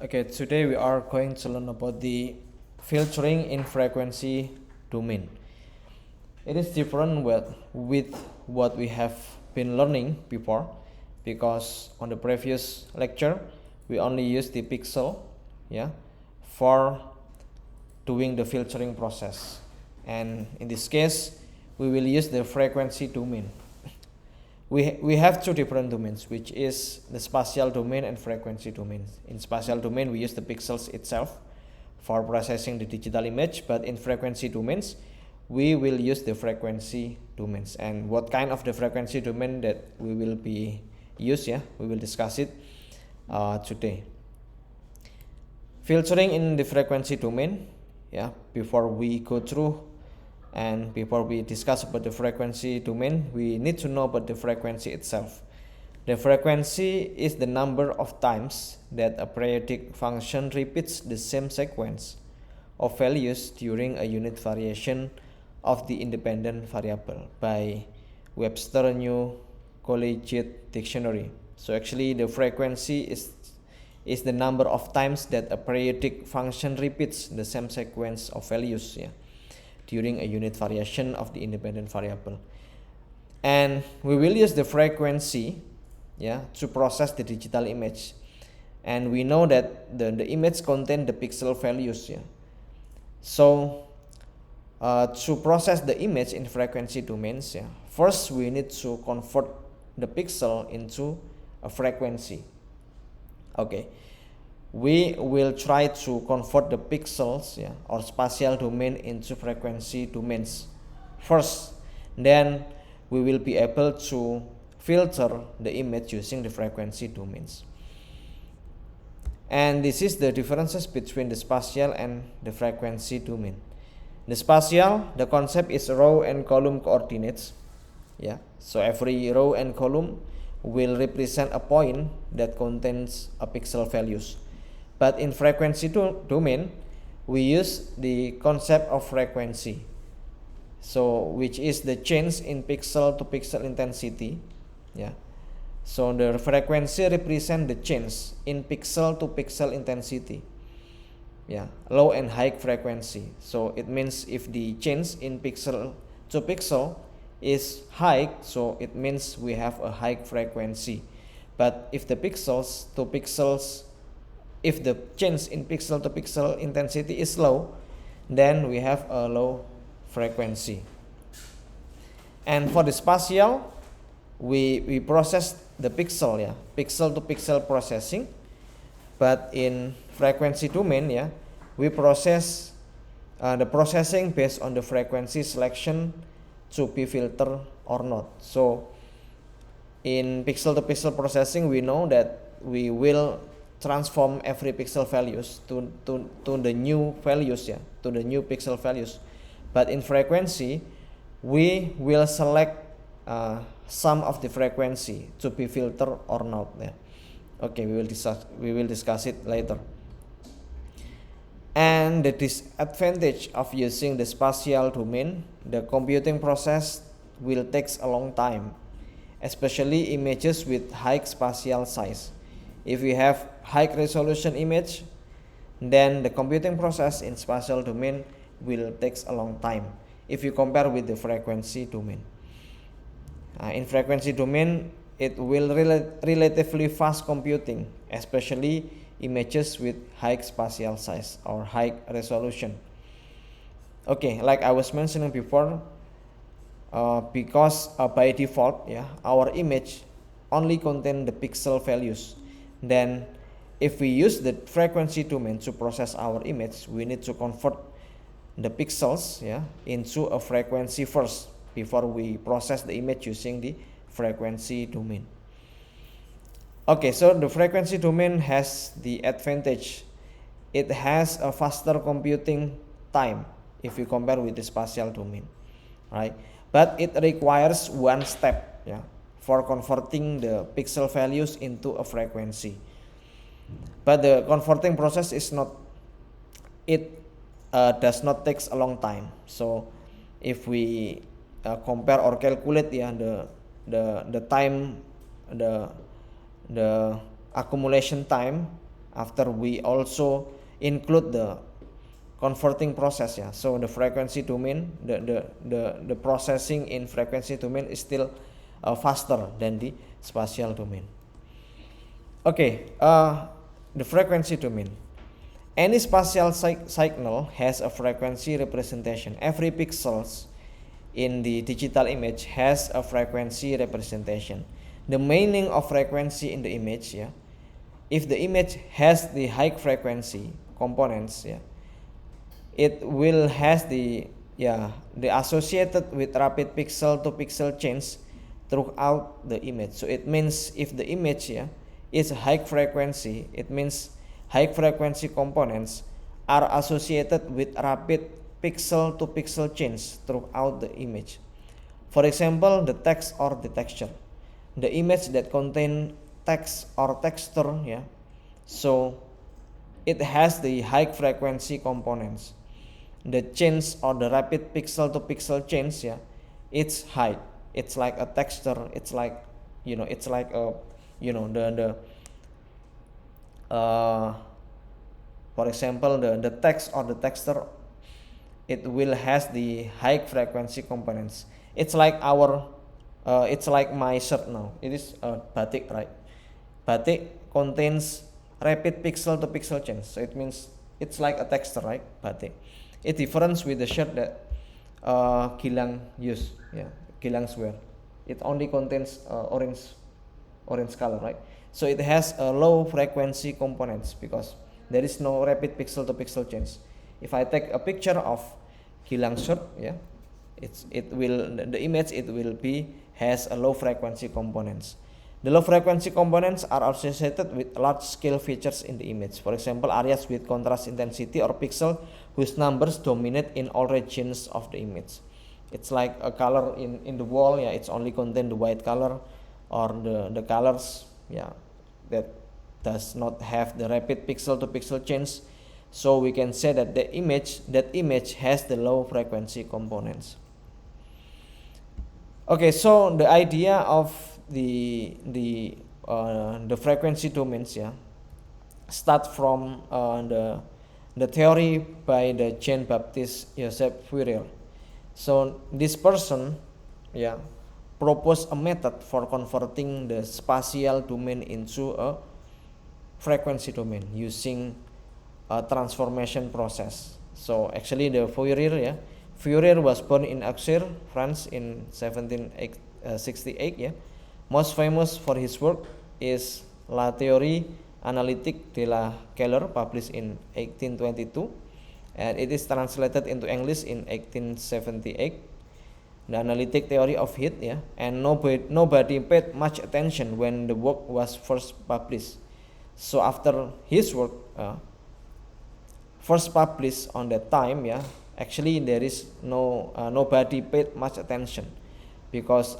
Okay, today we are going to learn about the filtering in frequency domain. It is different with what we have been learning before, because on the previous lecture we only use the pixel, for doing the filtering process, and in this case we will use the frequency domain. We have two different domains, which is the spatial domain and frequency domain. In spatial domain we use the pixels itself for processing the digital image, but in frequency domains we will use the frequency domains. And what kind of the frequency domain that we will be use, we will discuss it today. Filtering in the frequency domain, before we go through and before we discuss about the frequency domain, we need to know about the frequency itself. The frequency is the number of times that a periodic function repeats the same sequence of values during a unit variation of the independent variable by Webster New Collegiate Dictionary. So actually the frequency is the number of times that a periodic function repeats the same sequence of values, during a unit variation of the independent variable. And we will use the frequency to process the digital image. And we know that the image contains the pixel values. So to process the image in frequency domains, first we need to convert the pixel into a frequency. Okay, we will try to convert the pixels or spatial domain into frequency domains first. Then we will be able to filter the image using the frequency domains. And this is the differences between the spatial and the frequency domain. The spatial, the concept is row and column coordinates. So every row and column will represent a point that contains a pixel values. But in frequency domain, we use the concept of frequency, so which is the change in pixel to pixel intensity. So the frequency represent the change in pixel to pixel intensity. Low and high frequency. So it means if the change in pixel to pixel is high, so it means we have a high frequency. But if the pixels to pixels, if the change in pixel to pixel intensity is low, then we have a low frequency. And for the spatial, we process the pixel, pixel to pixel processing. But in frequency domain, we process the processing based on the frequency selection to be filtered or not. So in pixel to pixel processing, we know that we will transform every pixel values to the new values, to the new pixel values. But in frequency, we will select some of the frequency to be filtered or not. Okay, we will discuss it later. And the disadvantage of using the spatial domain, the computing process will take a long time, especially images with high spatial size. If we have high resolution image, then the computing process in spatial domain will take a long time if you compare with the frequency domain. In frequency domain, it will relatively fast computing, especially images with high spatial size or high resolution. Okay, like I was mentioning before, because by default, our image only contain the pixel values. Then if we use the frequency domain to process our image, we need to convert the pixels into a frequency first before we process the image using the frequency domain. Okay, so the frequency domain has the advantage. It has a faster computing time if you compare with the spatial domain, right? But it requires one step, for converting the pixel values into a frequency. But the converting process is not, it does not take a long time. So if we compare or calculate the time, the accumulation time after we also include the converting process, yeah. So the frequency domain, the processing in frequency domain is still faster than the spatial domain. Okay, the frequency domain. Any spatial signal has a frequency representation. Every pixels in the digital image has a frequency representation. The meaning of frequency in the image, yeah, if the image has the high frequency components, yeah, it will has the associated with rapid pixel to pixel change throughout the image. So it means if the image, yeah, is high frequency, it means high frequency components are associated with rapid pixel to pixel change throughout the image. For example, the text or the texture. The image that contain text or texture, yeah, so it has the high frequency components. The change or the rapid pixel to pixel change, yeah, it's high. It's like a texture. It's like, it's like a, for example, the text or the texture, it will has the high frequency components. It's like it's like my shirt now. It is batik, right? Batik contains rapid pixel to pixel change. So it means it's like a texture, right? Batik. It difference with the shirt that Gilang use, yeah, Gilang's wear. It only contains orange color, right? So it has a low frequency components because there is no rapid pixel to pixel change. If I take a picture of Gilang's shirt, yeah, the image it will be has a low frequency components. The low frequency components are associated with large scale features in the image. For example, areas with contrast intensity or pixel whose numbers dominate in all regions of the image. It's like a color in the wall, yeah, it's only contain the white color or the colors, yeah, that does not have the rapid pixel to pixel change. So we can say that that image has the low frequency components. Okay, so the idea of the frequency domains, yeah, start from the theory by the Jean-Baptiste Joseph Fourier. So this person, yeah, proposed a method for converting the spatial domain into a frequency domain using a transformation process. So actually the Fourier was born in Auxerre, France in 1768, yeah. Most famous for his work is La Théorie analytique de la couleur, published in 1822, and it is translated into English in 1878. The analytic theory of heat, yeah, and nobody paid much attention when the work was first published. So after his work first published on that time, yeah, actually there is nobody paid much attention because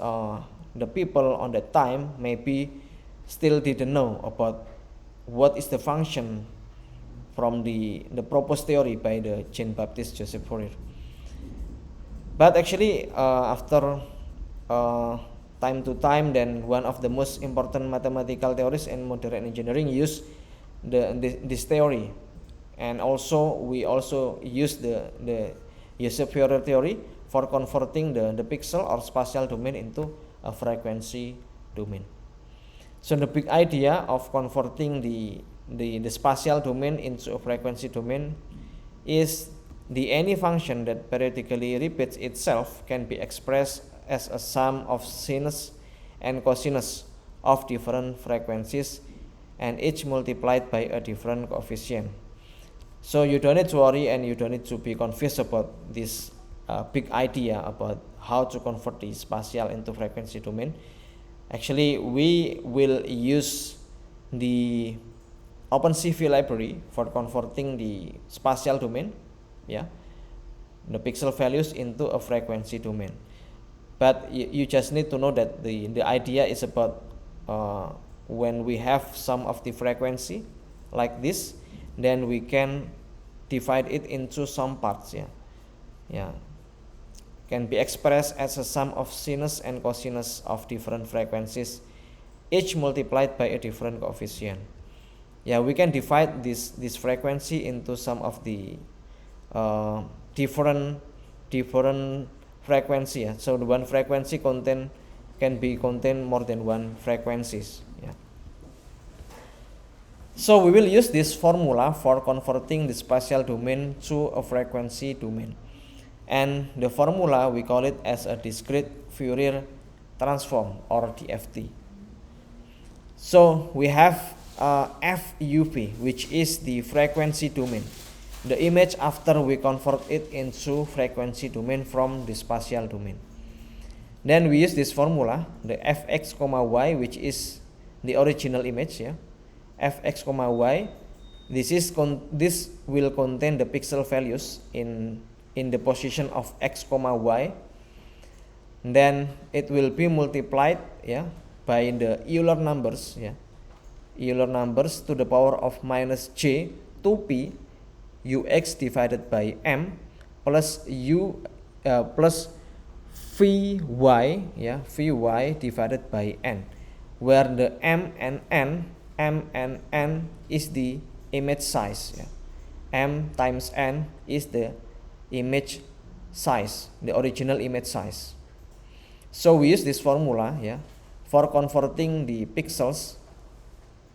the people on that time maybe still didn't know about what is the function from the proposed theory by the Jean-Baptiste Joseph Fourier. But actually after time to time, then one of the most important mathematical theories in modern engineering use this theory, and also we also use the Joseph Fourier theory for converting the pixel or spatial domain into a frequency domain. So the big idea of converting the spatial domain into a frequency domain is any function that periodically repeats itself can be expressed as a sum of sinus and cosinus of different frequencies, and each multiplied by a different coefficient. So you don't need to worry and you don't need to be confused about this big idea about how to convert the spatial into frequency domain. Actually, we will use the OpenCV library for converting the spatial domain, yeah, the pixel values into a frequency domain. But you just need to know that the idea is about when we have some of the frequency like this, then we can divide it into some parts, yeah, can be expressed as a sum of sinus and cosinus of different frequencies, each multiplied by a different coefficient. Yeah, we can divide this frequency into some of the different frequency. Yeah. So the one frequency can contain more than one frequencies. Yeah. So we will use this formula for converting the spatial domain to a frequency domain, and the formula we call it as a discrete Fourier transform, or DFT. So we have FUV, which is the frequency domain, the image after we convert it into frequency domain from the spatial domain. Then we use this formula, the fx, y, which is the original image. Yeah, fx, y. This will contain the pixel values in the position of x, y. Then it will be multiplied, yeah, by the Euler numbers, yeah, Euler numbers to the power of minus j 2p ux divided by m plus plus vy, yeah, vy divided by n, where the m and n is the image size. Yeah. M times n is the image size, the original image size. So we use this formula, yeah, for converting the pixels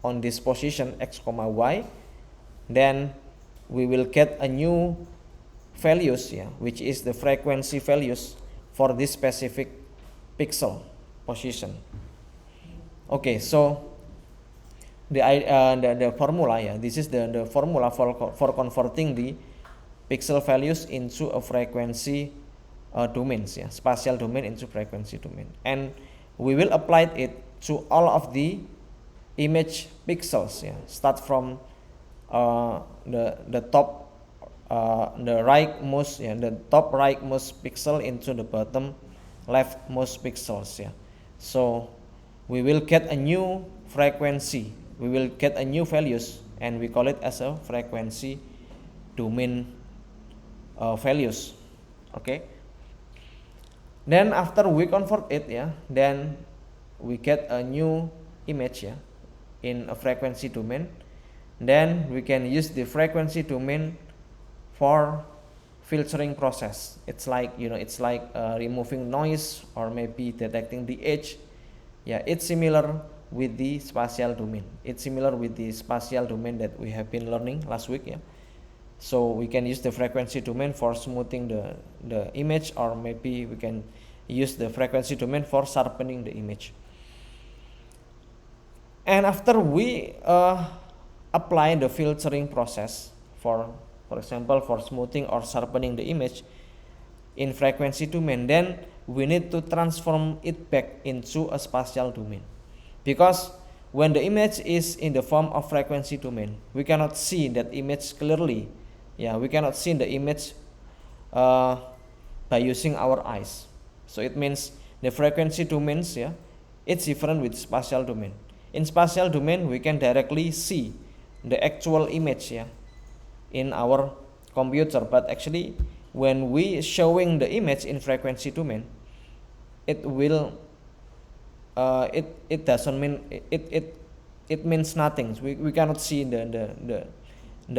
on this position x, y. Then we will get a new values, yeah, which is the frequency values for this specific pixel position. Okay, so the formula, yeah, this is the formula for converting the pixel values into a frequency domains, yeah, spatial domain into frequency domain, and we will apply it to all of the image pixels. Yeah, start from the top, the rightmost, yeah, the top rightmost pixel into the bottom leftmost pixels. Yeah, so we will get a new frequency, we will get a new values, and we call it as a frequency domain values. Okay. Then after we convert it, yeah, then we get a new image, yeah, in a frequency domain. Then we can use the frequency domain for filtering process. It's like, it's like removing noise or maybe detecting the edge. Yeah, it's similar with the spatial domain. It's similar with the spatial domain that we have been learning last week. Yeah. So we can use the frequency domain for smoothing the image, or maybe we can use the frequency domain for sharpening the image. And after we apply the filtering process for example, for smoothing or sharpening the image in frequency domain, then we need to transform it back into a spatial domain, because when the image is in the form of frequency domain, we cannot see that image clearly. Yeah, we cannot see the image by using our eyes. So it means the frequency domains, yeah, it's different with spatial domain. In spatial domain, we can directly see the actual image, yeah, in our computer. But actually, when we showing the image in frequency domain, it will it doesn't mean it means nothing. We cannot see the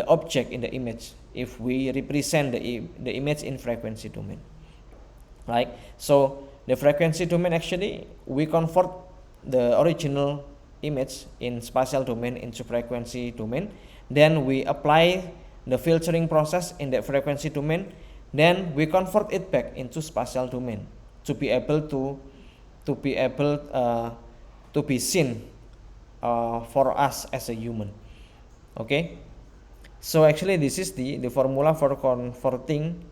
object in the image if we represent the image in frequency domain, right? So the frequency domain, actually we convert the original image in spatial domain into frequency domain, then we apply the filtering process in the frequency domain, then we convert it back into spatial domain to be able to be seen for us as a human. Okay, so actually this is the formula for converting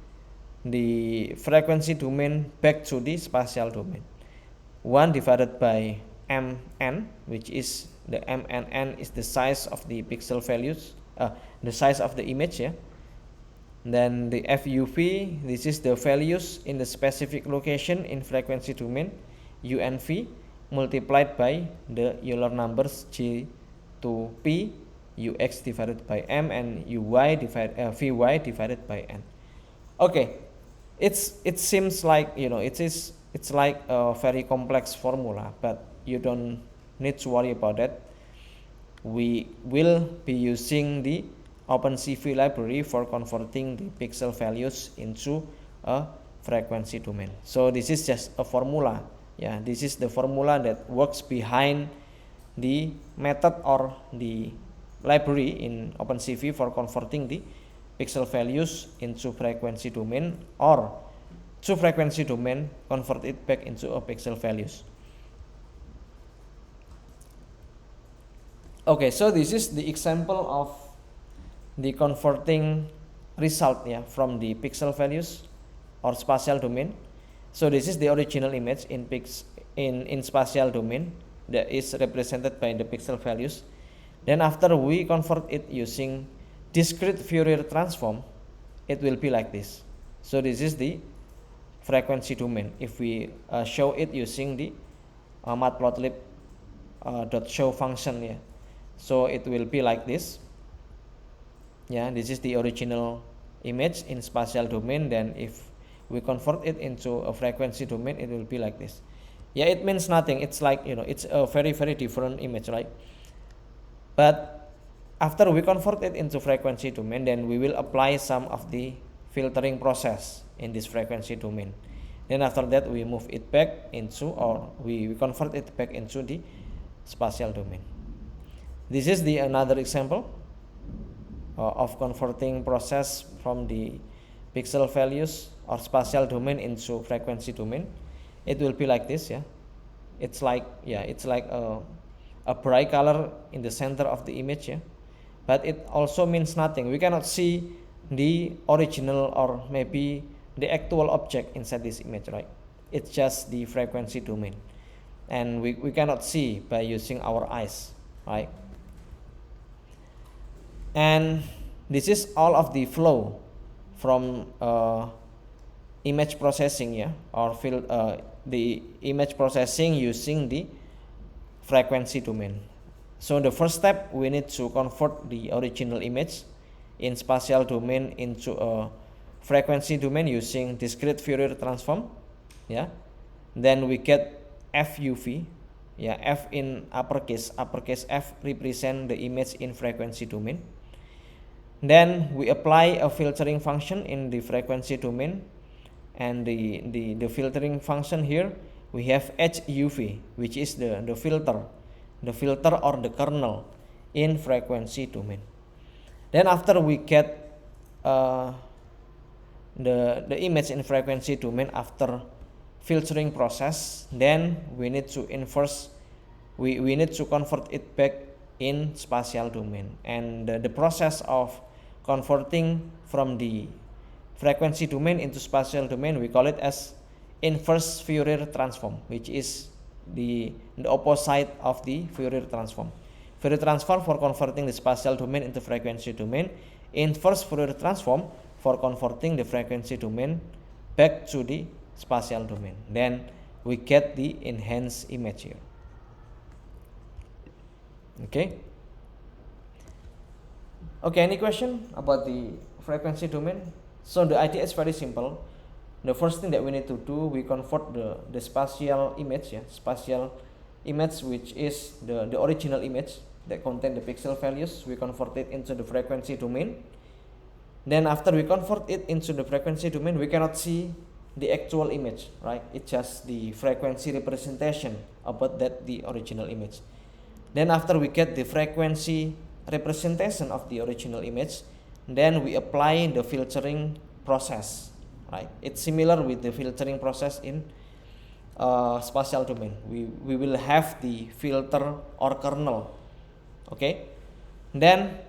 the frequency domain back to the spatial domain. 1 divided by mn, which is the m and n is the size of the pixel values, the size of the image, yeah. Then the FUV, this is the values in the specific location in frequency domain, U and V, multiplied by the Euler numbers J to P, Ux divided by M, and Vy divided by N. Okay, it seems like, it's like a very complex formula, but you don't need to worry about that. we will be using the OpenCV library for converting the pixel values into a frequency domain. So this is just a formula. Yeah, this is the formula that works behind the method or the library in OpenCV for converting the pixel values into frequency domain, or to frequency domain convert it back into a pixel values. Okay, so this is the example of the converting result, yeah, from the pixel values or spatial domain. So this is the original image in spatial domain that is represented by the pixel values. Then after we convert it using discrete Fourier transform, it will be like this. So this is the frequency domain. If we show it using the matplotlib .show function, yeah, so it will be like this. Yeah, this is the original image in spatial domain. Then if we convert it into a frequency domain, it will be like this. Yeah, it means nothing. It's like, it's a very, very different image, right? But after we convert it into frequency domain, then we will apply some of the filtering process in this frequency domain. Then after that, we move it back into, or we convert it back into the spatial domain. This is the another example of converting process from the pixel values or spatial domain into frequency domain. It will be like this, yeah. It's like a bright color in the center of the image, yeah. But it also means nothing. We cannot see the original or maybe the actual object inside this image, right? It's just the frequency domain, and we cannot see by using our eyes, right? And this is all of the flow from image processing, yeah, or the image processing using the frequency domain. So in the first step, we need to convert the original image in spatial domain into a frequency domain using discrete Fourier transform, yeah. Then we get FUV, yeah, F in uppercase F represent the image in frequency domain. Then we apply a filtering function in the frequency domain, and the filtering function here we have HUV, which is the filter or the kernel in frequency domain. Then after we get the image in frequency domain after filtering process, then we need to we need to convert it back in spatial domain. And the process of converting from the frequency domain into spatial domain, we call it as inverse Fourier transform, which is the opposite of the Fourier transform. Fourier transform for converting the spatial domain into frequency domain, inverse Fourier transform for converting the frequency domain back to the spatial domain. Then we get the enhanced image here. Okay, any question about the frequency domain? So the idea is very simple. The first thing that we need to do, we convert the spatial image, which is the original image that contain the pixel values. We convert it into the frequency domain. Then after we convert it into the frequency domain, we cannot see the actual image, right? It's just the frequency representation about the original image. Then after we get the frequency representation of the original image, then we apply the filtering process, right? It's similar with the filtering process in spatial domain. We will have the filter or kernel. Okay, then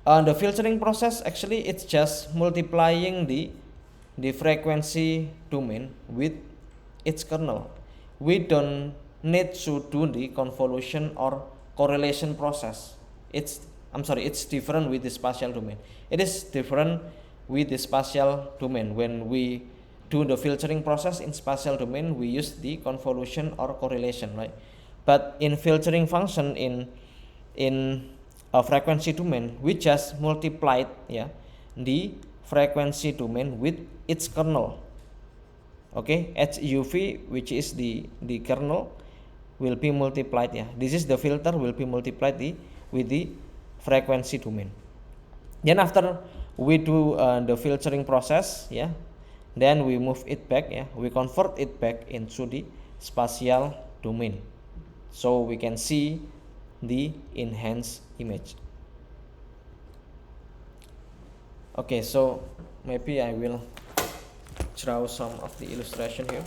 the filtering process, actually it's just multiplying the frequency domain with its kernel. We don't need to do the convolution or correlation process. It's different with the spatial domain. It is different with the spatial domain. When we do the filtering process in spatial domain, we use the convolution or correlation, right? But in filtering function in a frequency domain, we just multiplied, yeah, the frequency domain with its kernel. Okay, HUV, which is the kernel, will be multiplied. This is the filter will be multiplied with the frequency domain. Then after we do the filtering process, then we move it back, we convert it back into the spatial domain, so we can see the enhanced image. Okay, so maybe I will draw some of the illustration here.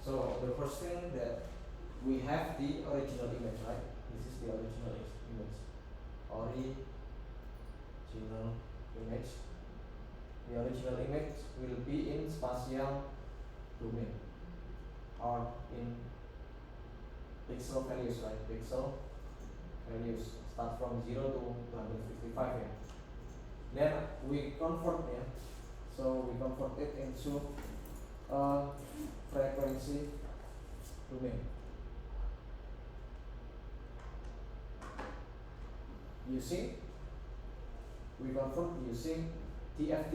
So the first thing that we have the original image, right? This is the original image. The original image will be in spatial domain or in pixel values, right? Pixel values start from 0 to 255. Then we convert, so we convert it into a frequency domain we convert using DFT.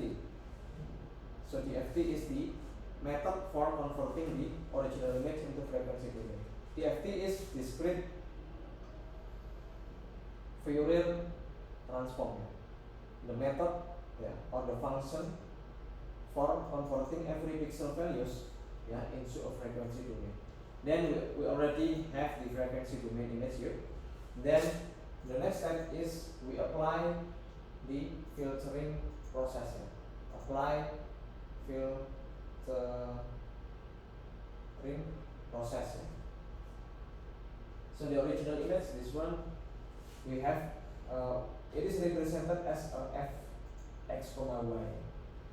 So DFT is the method for converting the original image into frequency domain. DFT is discrete Fourier transform, the method or the function for converting every pixel values into a frequency domain. Then we already have the frequency domain image here. Then the next step is we apply the filtering process. Apply filtering process. So the original image, this one, we have it is represented as a fx, y.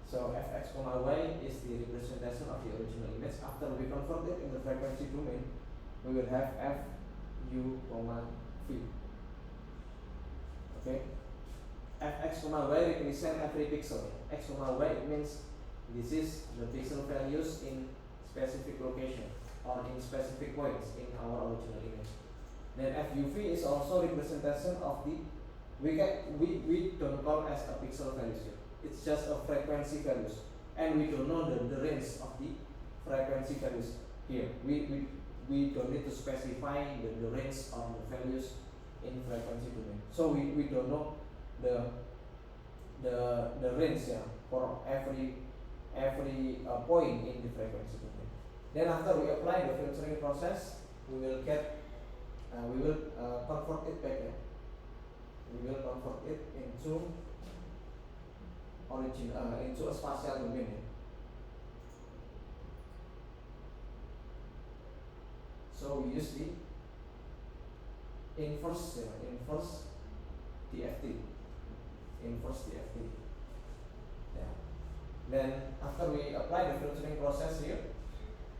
So fx, y is the representation of the original image. After we convert it in the frequency domain, we will have f u, v. Okay, fx, y represent every pixel. X, y means this is the pixel values in specific location or in specific points in our original image. Then FUV is also representation of the we don't call as a pixel values here. It's just a frequency values, and we don't know the range of the frequency values here. We don't need to specify the range of the values in frequency domain. So we don't know the range for every point in the frequency domain. Then after we apply the filtering process, we will get convert it back. We will convert it into into a spatial domain. So we use the inverse DFT. Then after we apply the filtering process here,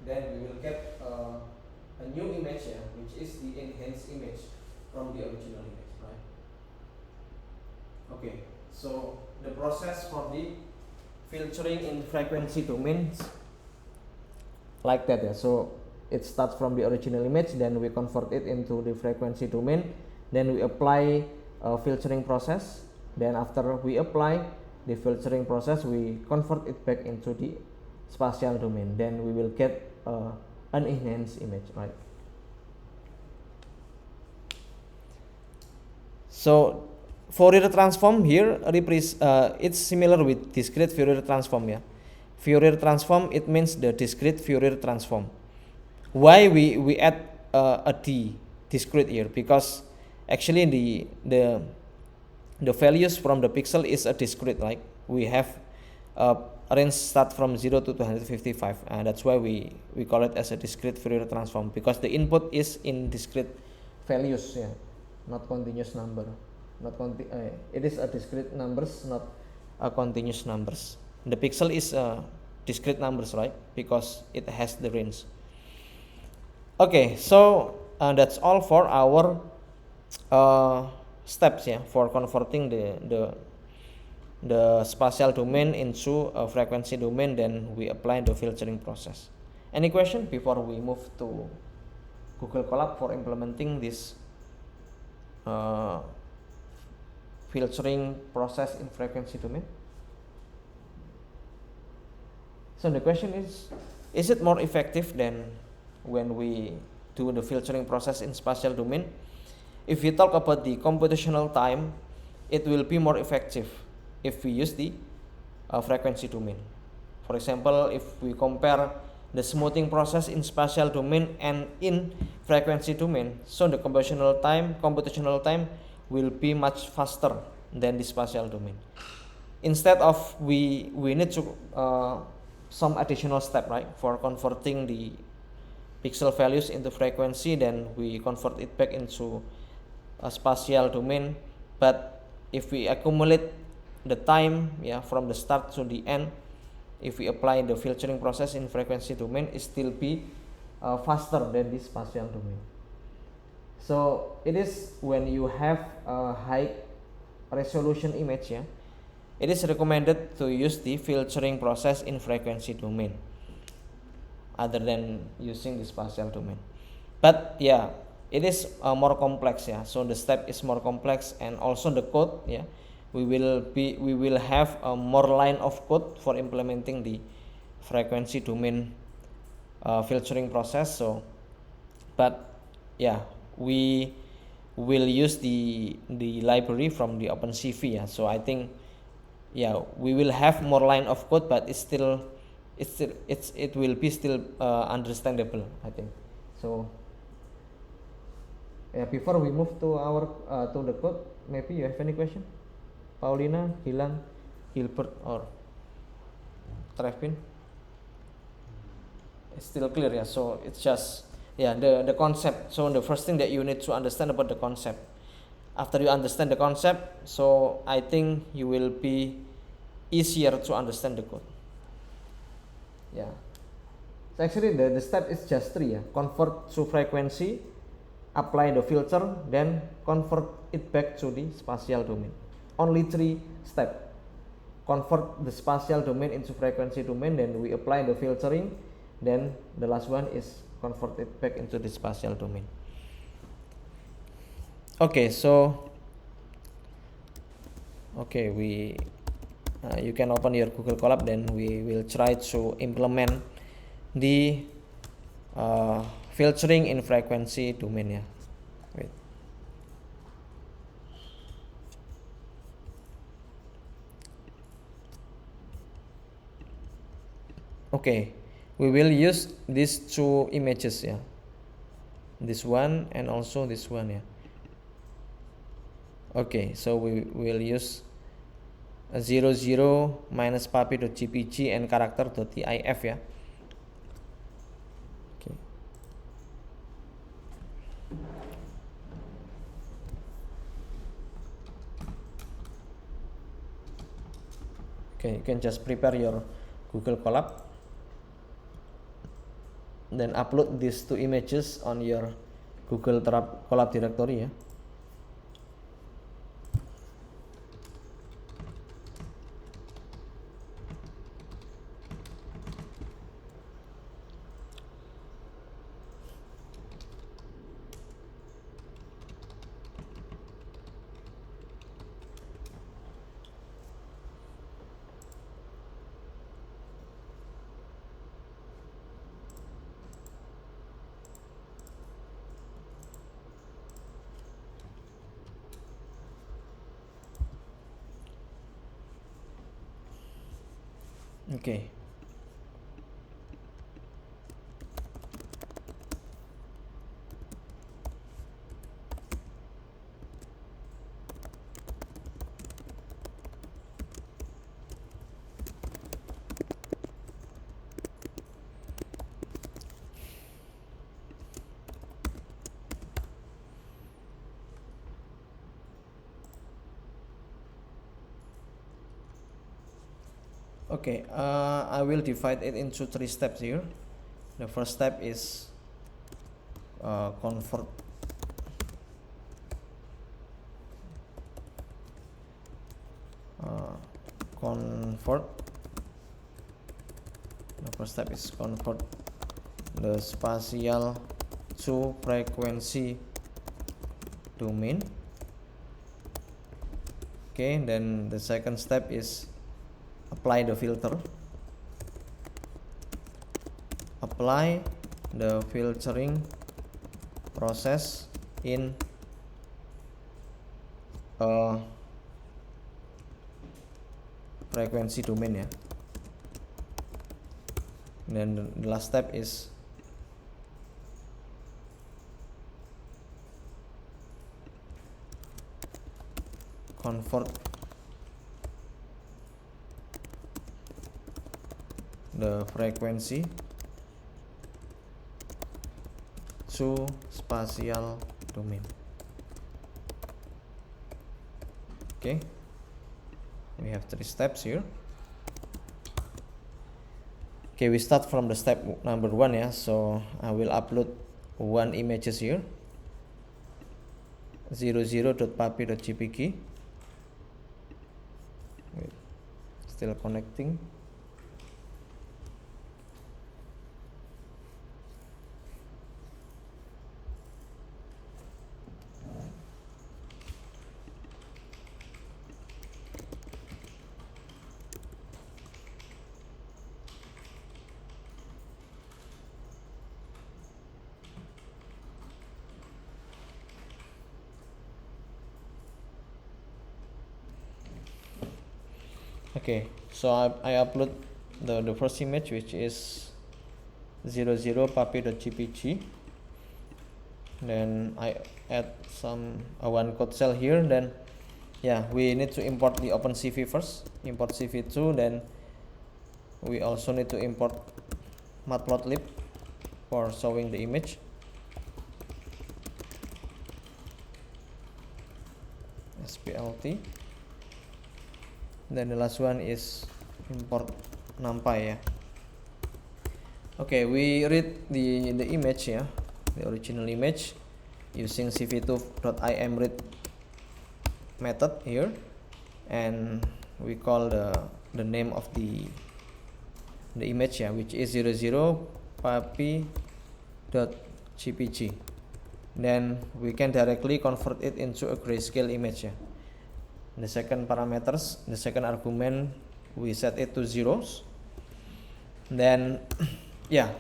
then we will get a new image which is the enhanced image from the original image, right? Okay, so the process for the filtering in frequency domains like that. So it starts from the original image, then we convert it into the frequency domain, then we apply a filtering process, then after we apply the filtering process, we convert it back into the spatial domain, then we will get an enhanced image, right? So Fourier transform here it's similar with discrete Fourier transform. Fourier transform, it means the discrete Fourier transform. Why we add a D discrete here? Because actually the values from the pixel is a discrete, like we have a range start from 0 to 255, and that's why we call it as a discrete Fourier transform, because the input is in discrete values, not continuous number. It is a discrete numbers, not a continuous numbers. The pixel is discrete numbers, right? Because it has the range. Okay, so that's all for our steps for converting the spatial domain into a frequency domain. Then we apply the filtering process. Any question before we move to Google Colab for implementing this filtering process in frequency domain? So the question is, Is it more effective than when we do the filtering process in spatial domain? If we talk about the computational time, it will be more effective if we use the frequency domain. For example, if we compare the smoothing process in spatial domain and in frequency domain, so the computational time will be much faster than the spatial domain. Instead of we need to some additional step, right, for converting the pixel values into frequency, then we convert it back into a spatial domain. But if we accumulate the time, from the start to the end, if we apply the filtering process in frequency domain, it still be faster than the spatial domain. So it is when you have a high resolution image, it is recommended to use the filtering process in frequency domain other than using the spatial domain. But it is more complex, so the step is more complex, and also the code, we will have more line of code for implementing the frequency domain filtering process. So but we will use the library from the OpenCV, so I think we will have more line of code, but it will be still understandable, I think. So before we move to our to the code, maybe you have any question? Paulina, Gilang, Gilbert, or Trevin? It's still clear, so it's just the concept. So the first thing that you need to understand about the concept. After you understand the concept, so I think you will be easier to understand the code. So actually the step is just 3, convert to frequency, apply the filter, then convert it back to the spatial domain. Only 3 steps. Convert the spatial domain into frequency domain, then we apply the filtering, then the last one is convert it back into the spatial domain. Okay, so you can open your Google Colab, then we will try to implement the filtering in frequency domain. Wait. Okay, we will use these 2 images, this one and also this one, Okay, so we will use 00 minus papi.jpg and character.tif, Okay. Okay, you can just prepare your Google Colab, then upload these 2 images on your Google Colab directory, Okay. Okay, I will divide it into 3 steps here. The first step is convert the first step is convert the spatial to frequency domain. Okay, then the second step is apply the filter. apply the filtering process in a frequency domain ya. Then the last step is convert the frequency to spatial domain. Okay, we have 3 steps here. Okay, we start from the step number 1 ya. So I will upload 1 images here, 00.papi.jpg. Still connecting. Okay, so I upload the first image, which is 00papi.jpg. Then I add some one code cell here. Then yeah, we need to import the OpenCV first, import CV2. Then we also need to import matplotlib for showing the image. SPLT. Then the last one is import numpy ya. Okay, we read the image ya, the original image using cv2.imread method here, and we call the name of the image ya, which is 00papi.jpg. Then we can directly convert it into a grayscale image ya. The second parameters, the second argument, we set it to zeros. Then yeah,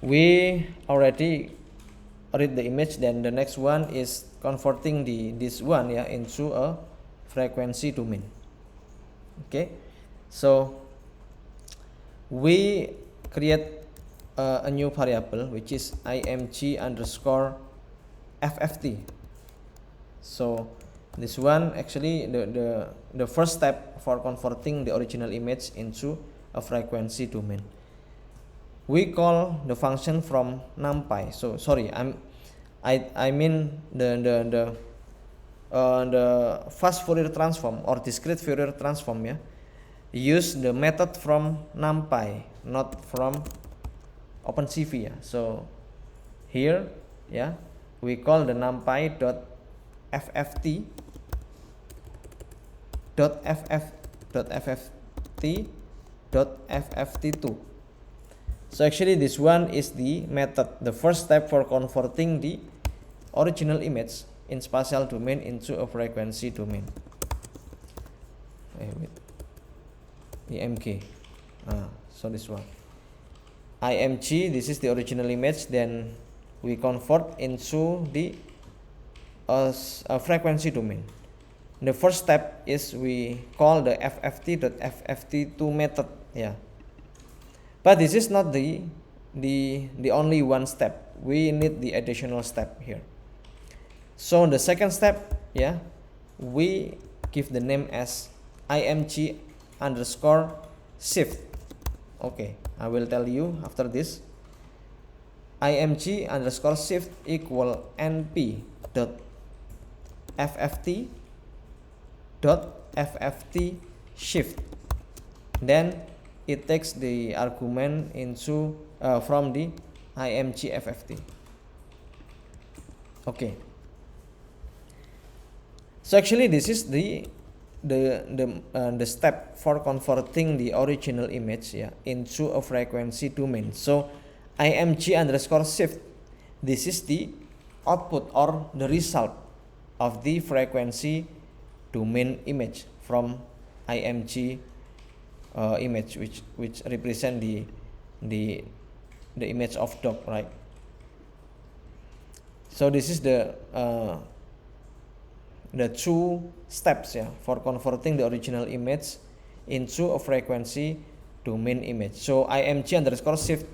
we already read the image. Then the next one is converting this one yeah into a frequency domain. Okay, so we create a new variable which is img underscore fft. So this one actually the first step for converting the original image into a frequency domain. We call the function from numpy. So sorry, I mean the fast Fourier transform or discrete Fourier transform yeah, use the method from numpy, not from OpenCV yeah. So here yeah, we call the numpy dot fft dot fft2. So actually this one is the method, the first step for converting the original image in spatial domain into a frequency domain. IMG. So this one IMG, this is the original image. Then we convert into the a frequency domain. The first step is we call the fft.fft2 method yeah. But this is not the only one step. We need the additional step here. So the second step yeah, we give the name as img underscore shift. Okay, I will tell you after this. img underscore shift equal np dot fft shift. Then it takes the argument into from the img fft. Okay, so actually this is the step for converting the original image yeah, into a frequency domain. So img underscore shift, this is the output or the result of the frequency domain image from img image, which represent the the image of dog, right? So this is the two steps, yeah, for converting the original image into a frequency domain image. So img underscore shift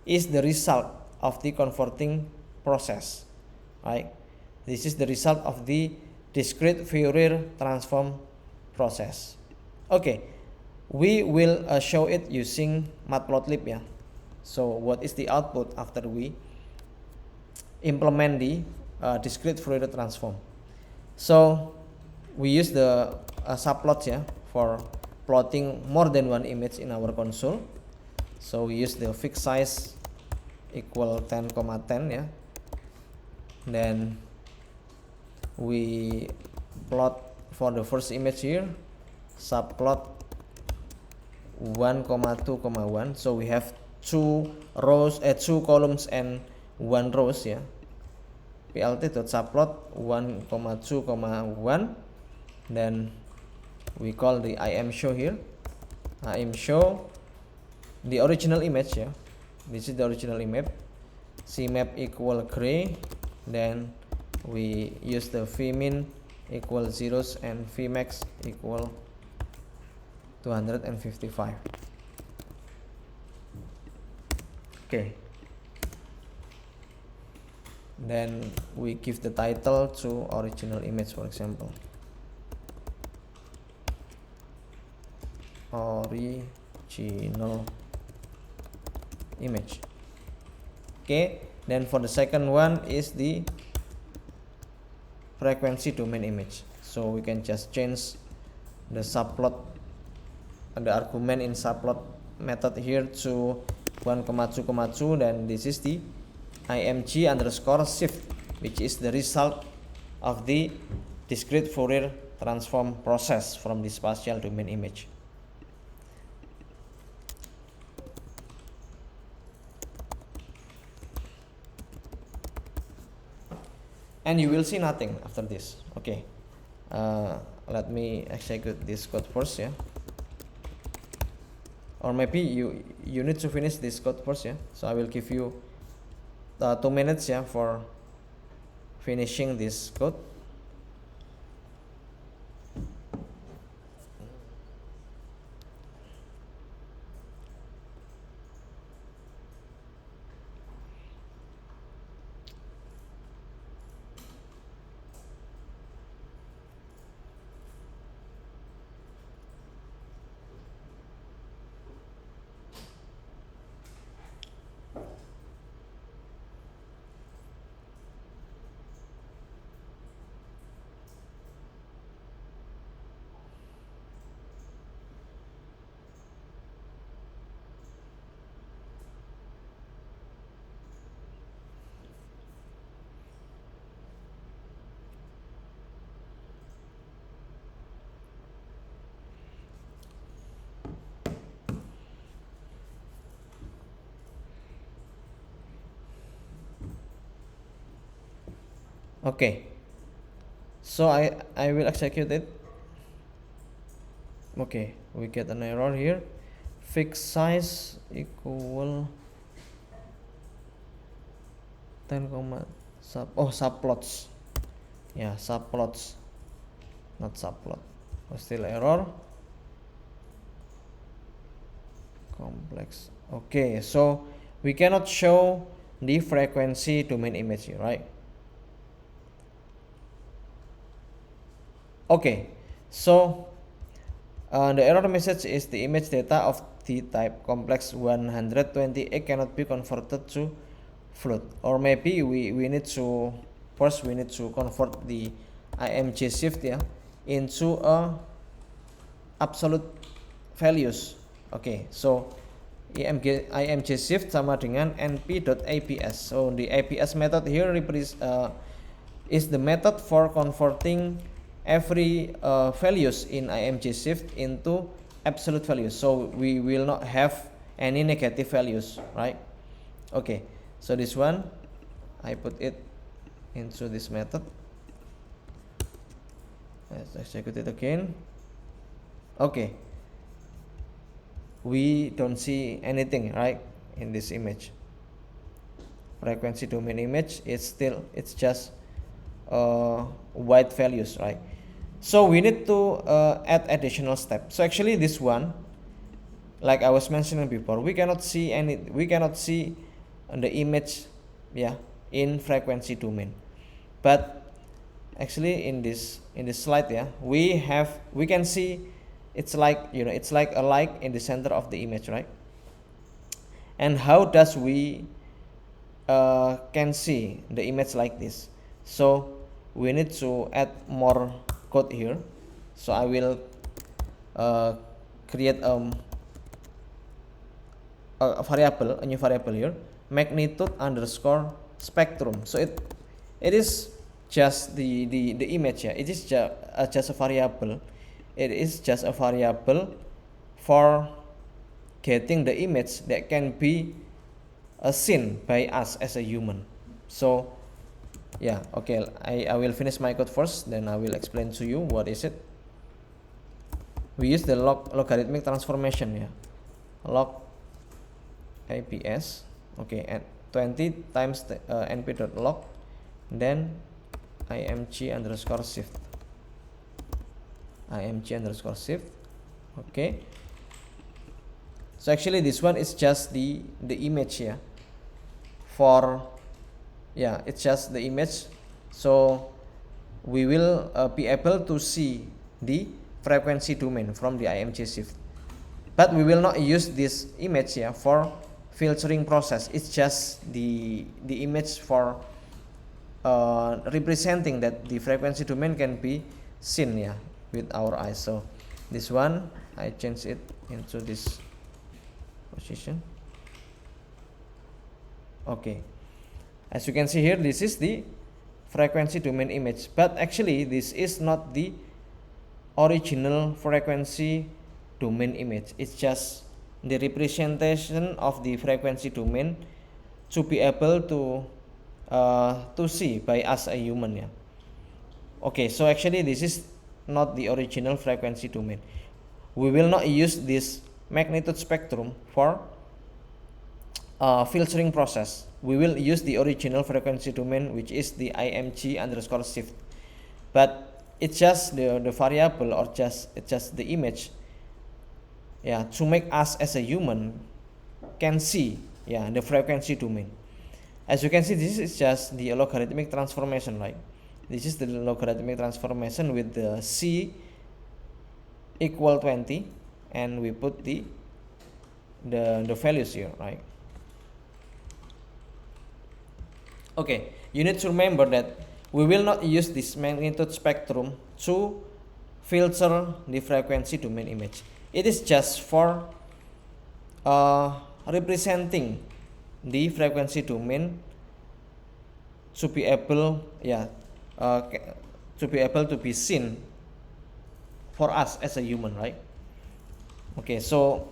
is the result of the converting process, right? This is the result of the discrete Fourier transform process. Okay, we will show it using Matplotlib, yeah. So what is the output after we implement the discrete Fourier transform? So we use the subplots, yeah, for plotting more than one image in our console. So we use the fixed size equal 10,10, yeah. Then we plot for the first image here subplot 1,2,1. So we have two columns and one rows, yeah. plt.subplot 1,2,1. Then we call the imshow here. imshow the original image, yeah. This is the original image. cmap equal gray. Then we use the vmin equal zeros and vmax equal 255. Okay. Then we give the title to original image, for example. Original image. Okay, then for the second one is the frequency domain image. So we can just change the subplot, the argument in subplot method here to 1,2,2. Then this is the img underscore shift, which is the result of the discrete Fourier transform process from the spatial domain image. And you will see nothing after this. Okay, let me execute this code first, yeah. Or maybe you need to finish this code first, yeah. So I will give you 2 minutes, yeah, for finishing this code. Okay, so I will execute it. Okay, we get an error here. Fixed size equal 10, subplots. Yeah, subplots, not subplot. Still error. Complex. Okay, so we cannot show the frequency domain image here, right? Okay, so the error message is the image data of the type complex 128 cannot be converted to float. Or maybe we need to first convert the img shift, yeah, into a absolute values. Okay, so img shift sama dengan np.abs. So the abs method here is the method for converting every values in img shift into absolute values. So we will not have any negative values, right? Okay, so this one I put it into this method. Let's execute it again. Okay, we don't see anything, right, in this image. frequency domain image, it's just white values, right? So we need to add additional step. So actually this one, like I was mentioning before, we cannot see the image, yeah, in frequency domain. But actually in this slide, yeah, we can see it's like, it's like a light in the center of the image, right? And how does we can see the image like this? So we need to add more code here. So I will create a new variable here, magnitude underscore spectrum. So it is just the image, yeah. It is just a variable. It is just a variable for getting the image that can be seen by us as a human. So yeah, okay, I will finish my code first, then I will explain to you what is it. We use the logarithmic transformation, yeah, log APS, okay, at 20 times the np.log, then img underscore shift, okay. So actually this one is just the image here, it's just the image. So we will be able to see the frequency domain from the img shift, but we will not use this image here for filtering process. It's just the image for representing that the frequency domain can be seen, yeah, with our eyes. So this one I change it into this position. Okay, as you can see here, this is the frequency domain image, but actually this is not the original frequency domain image. It's just the representation of the frequency domain to be able to see by us a human, yeah. Okay, so actually this is not the original frequency domain. We will not use this magnitude spectrum for filtering process. We will use the original frequency domain, which is the img underscore shift, but it's just the variable, or it's just the image, yeah, to make us as a human can see, yeah, the frequency domain. As you can see, this is just the logarithmic transformation, right? This is the logarithmic transformation with the c equal 20, and we put the values here, right? Okay, you need to remember that we will not use this magnitude spectrum to filter the frequency domain image. It is just for representing the frequency domain to be able, to be seen for us as a human, right? Okay, so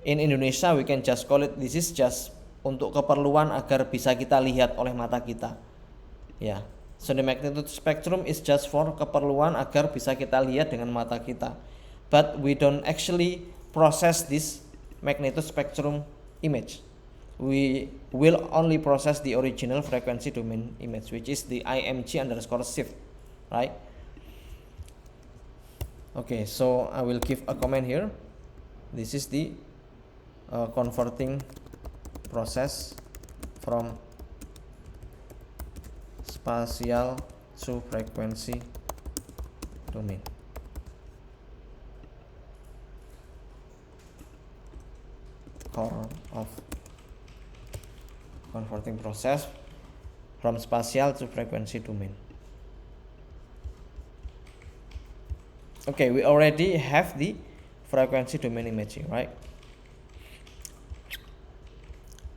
in Indonesia we can just call it, this is just untuk keperluan agar bisa kita lihat oleh mata kita, ya. So the magnitude spectrum is just for keperluan agar bisa kita lihat dengan mata kita, but we don't actually process this magnitude spectrum image. We will only process the original frequency domain image, which is the img underscore shift, right? Okay, so I will give a comment here. This is the converting process from spatial to frequency domain. Core of converting process from spatial to frequency domain. Okay, we already have the frequency domain imaging, right?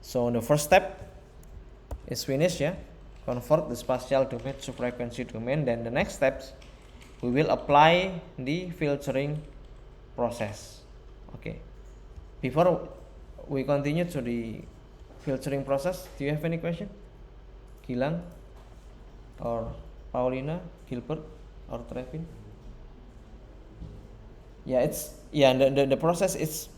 So the first step is finished, yeah. Convert the spatial domain to frequency domain. Then the next steps, we will apply the filtering process. Okay. Before we continue to the filtering process, do you have any question? Gilang or Paulina, Gilbert or Trevin? Yeah, the process is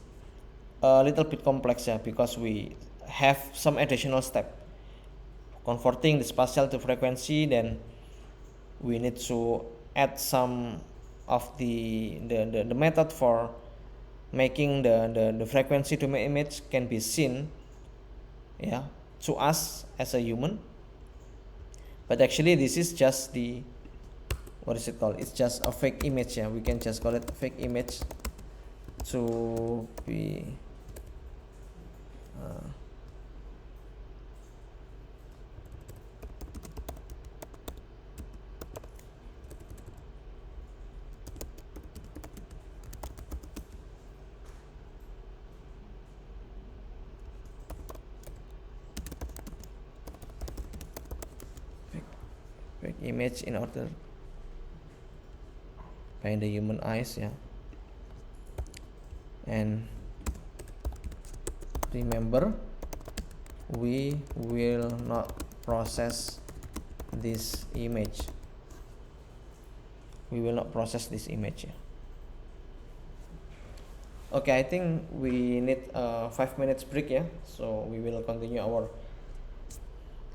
a little bit complex, yeah, because we have some additional step converting the spatial to frequency. Then we need to add some of the method for making the frequency domain image can be seen, yeah, to us as a human. But actually this is just the, what is it called, it's just a fake image, yeah, we can just call it a fake image to be fake image in order by the human eyes, yeah. And remember, we will not process this image. We will not process this image, yeah. Okay, I think we need a 5 minutes break, yeah. So we will continue our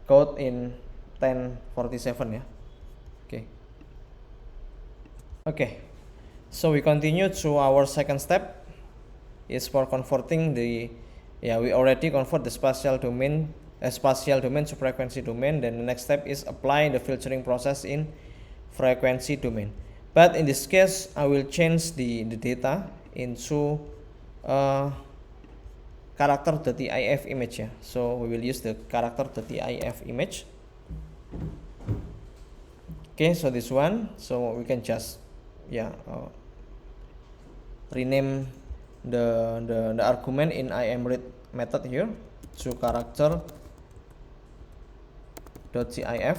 code in 10:47, yeah. Okay, so we continue to our second step, is for converting the, yeah, we already convert the spatial domain to frequency domain. Then the next step is apply the filtering process in frequency domain. But in this case, I will change the data into character.if image, yeah. So we will use the character.if image. Okay, so this one, so we can just, yeah, rename the argument in imread method here to character.cif.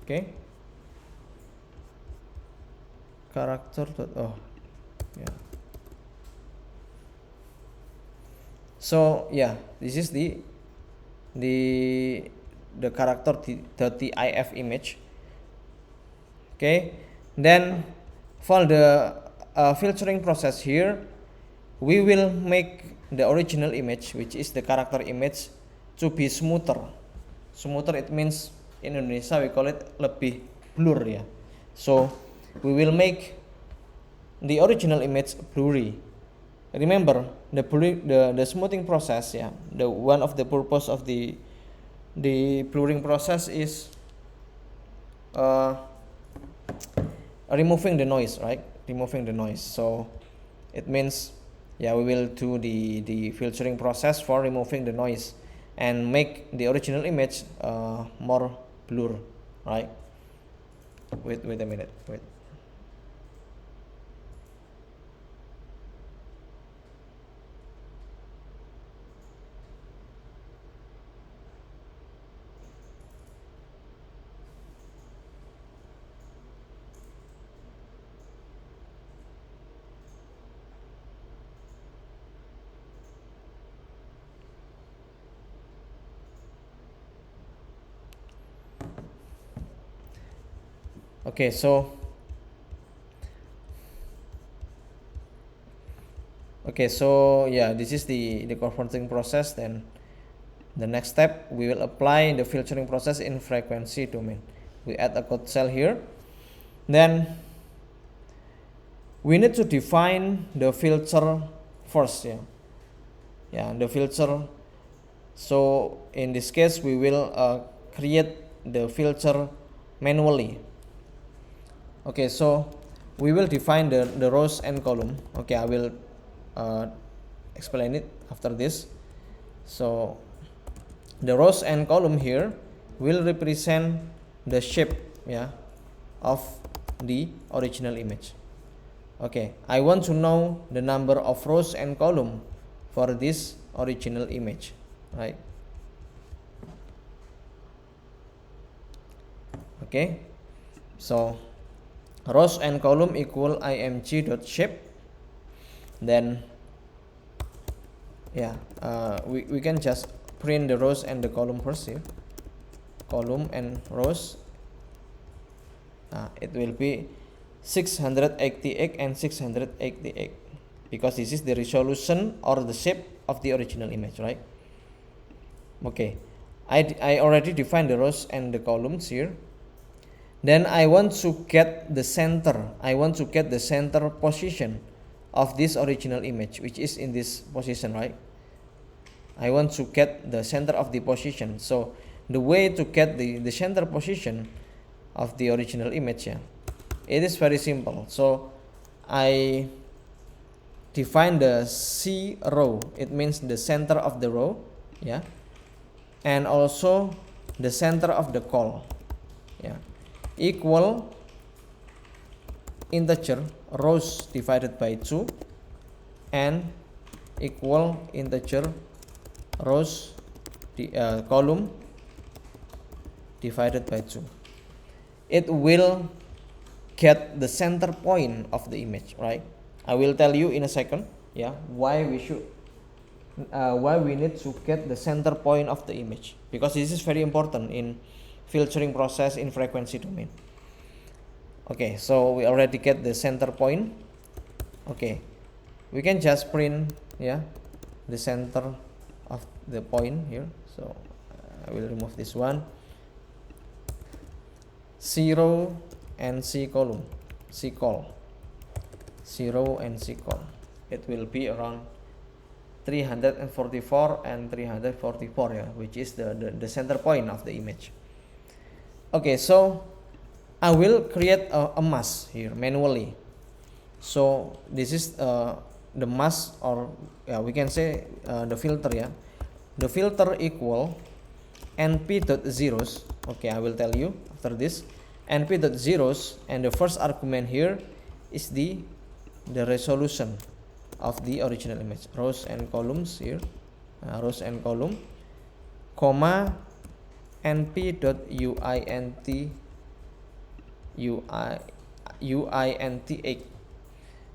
Okay, yeah. So yeah, this is the character.if image. Okay, then for the filtering process here, we will make the original image, which is the character image, to be smoother. Smoother, it means in Indonesia we call it lebih blur, ya. So we will make the original image blurry. Remember, the smoothing process, yeah, the one of the purpose of the blurring process is removing the noise, right? Removing the noise. So it means, yeah, we will do the filtering process for removing the noise and make the original image more blur, right? Wait a minute. Wait. Okay, so yeah, this is the converting process. Then the next step, we will apply the filtering process in frequency domain. We add a code cell here. Then we need to define the filter first, yeah. Yeah, the filter. So in this case, we will create the filter manually. Okay, so we will define the rows and column. Okay, I will explain it after this. So the rows and column here will represent the shape, yeah, of the original image. Okay, I want to know the number of rows and column for this original image, right? Okay, so rows and column equal img.shape. Then yeah, we can just print the rows and the column first here. Column and rows, it will be 688 and 688 because this is the resolution or the shape of the original image, right? Okay, I already defined the rows and the columns here. Then I want to get the center. I want to get the center position of this original image, which is in this position, right? I want to get the center of the position. So the way to get the center position of the original image, yeah, it is very simple. So I define the C row. It means the center of the row, yeah, and also the center of the col, yeah, equal integer rows divided by 2 and equal integer rows column divided by 2. It will get the center point of the image, right? I will tell you in a second, yeah, why we need to get the center point of the image, because this is very important in filtering process in frequency domain. Okay, so we already get the center point. Okay, we can just print, yeah, the center of the point here. So I will remove this one. 0 and C column, C col, 0 and C col. It will be around 344 and 344, yeah, which is the center point of the image. Okay, so I will create a mask here manually. So this is the mask, or we can say the filter, yeah. The filter equal np dot zeros. Okay, I will tell you after this. Np dot zeros, and the first argument here is the resolution of the original image, rows and columns here, rows and column, comma np dot uint8.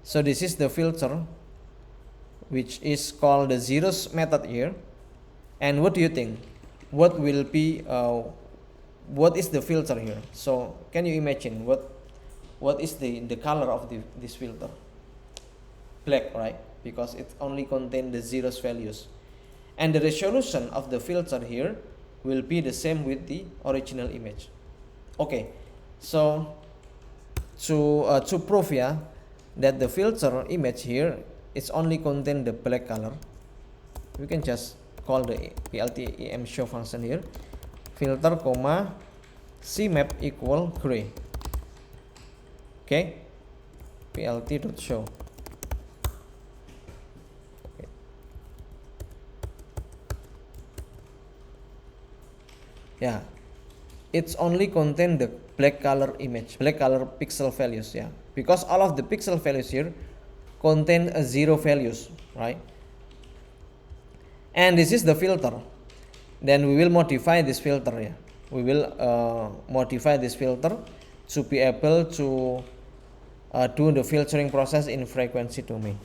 So this is the filter, which is called the zeros method here. And what do you think? What will be what is the filter here? So can you imagine what is the color of this filter? Black, right? Because it only contains the zeros values. And the resolution of the filter here will be the same with the original image. Okay, so to prove, yeah, that the filter image here is only contain the black color, we can just call the plt show function here, filter comma cmap equal gray. Okay, plt.show. Okay. Yeah, it's only contain the black color image, black color pixel values, yeah, because all of the pixel values here contain zero values, right? And this is the filter. Then we will modify this filter, yeah. We will modify this filter to be able to do the filtering process in frequency domain.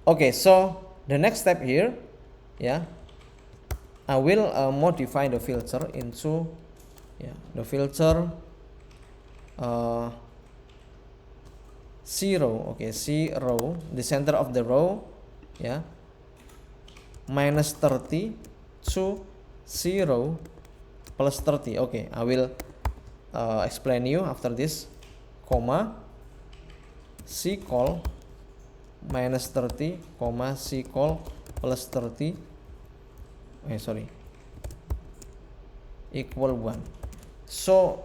Okay, so the next step here, yeah, I will modify the filter into, yeah, the filter C row. Okay, C row, the center of the row, yeah, minus 30 to 0 plus 30. Okay, I will explain you after this, comma C col minus 30, comma C col plus 30, equal 1. So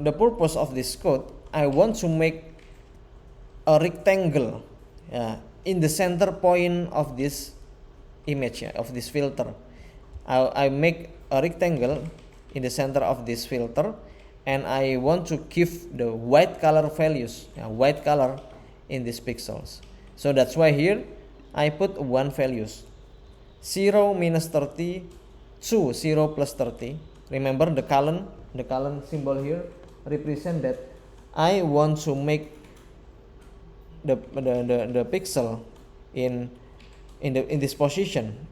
the purpose of this code, I want to make a rectangle, in the center point of this image, of this filter. I make a rectangle in the center of this filter, and I want to give the white color values, white color in these pixels. So that's why here I put 1 values, 0 minus 30 to 0 plus 30. Remember the column symbol here represent that I want to make the pixel in this position,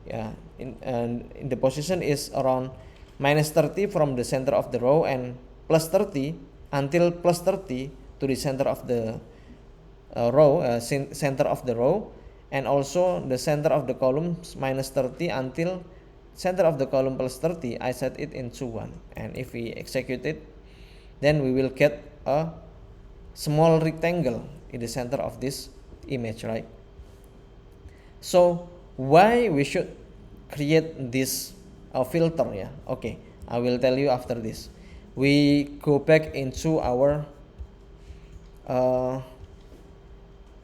in the position is around minus 30 from the center of the row and plus 30 until plus 30 to the center of the row, center of the row, and also the center of the column minus 30 until center of the column plus 30. I set it into 1, and if we execute it, then we will get a small rectangle in the center of this image, right? So why we should create this filter, yeah? Okay, I will tell you after this. We go back into our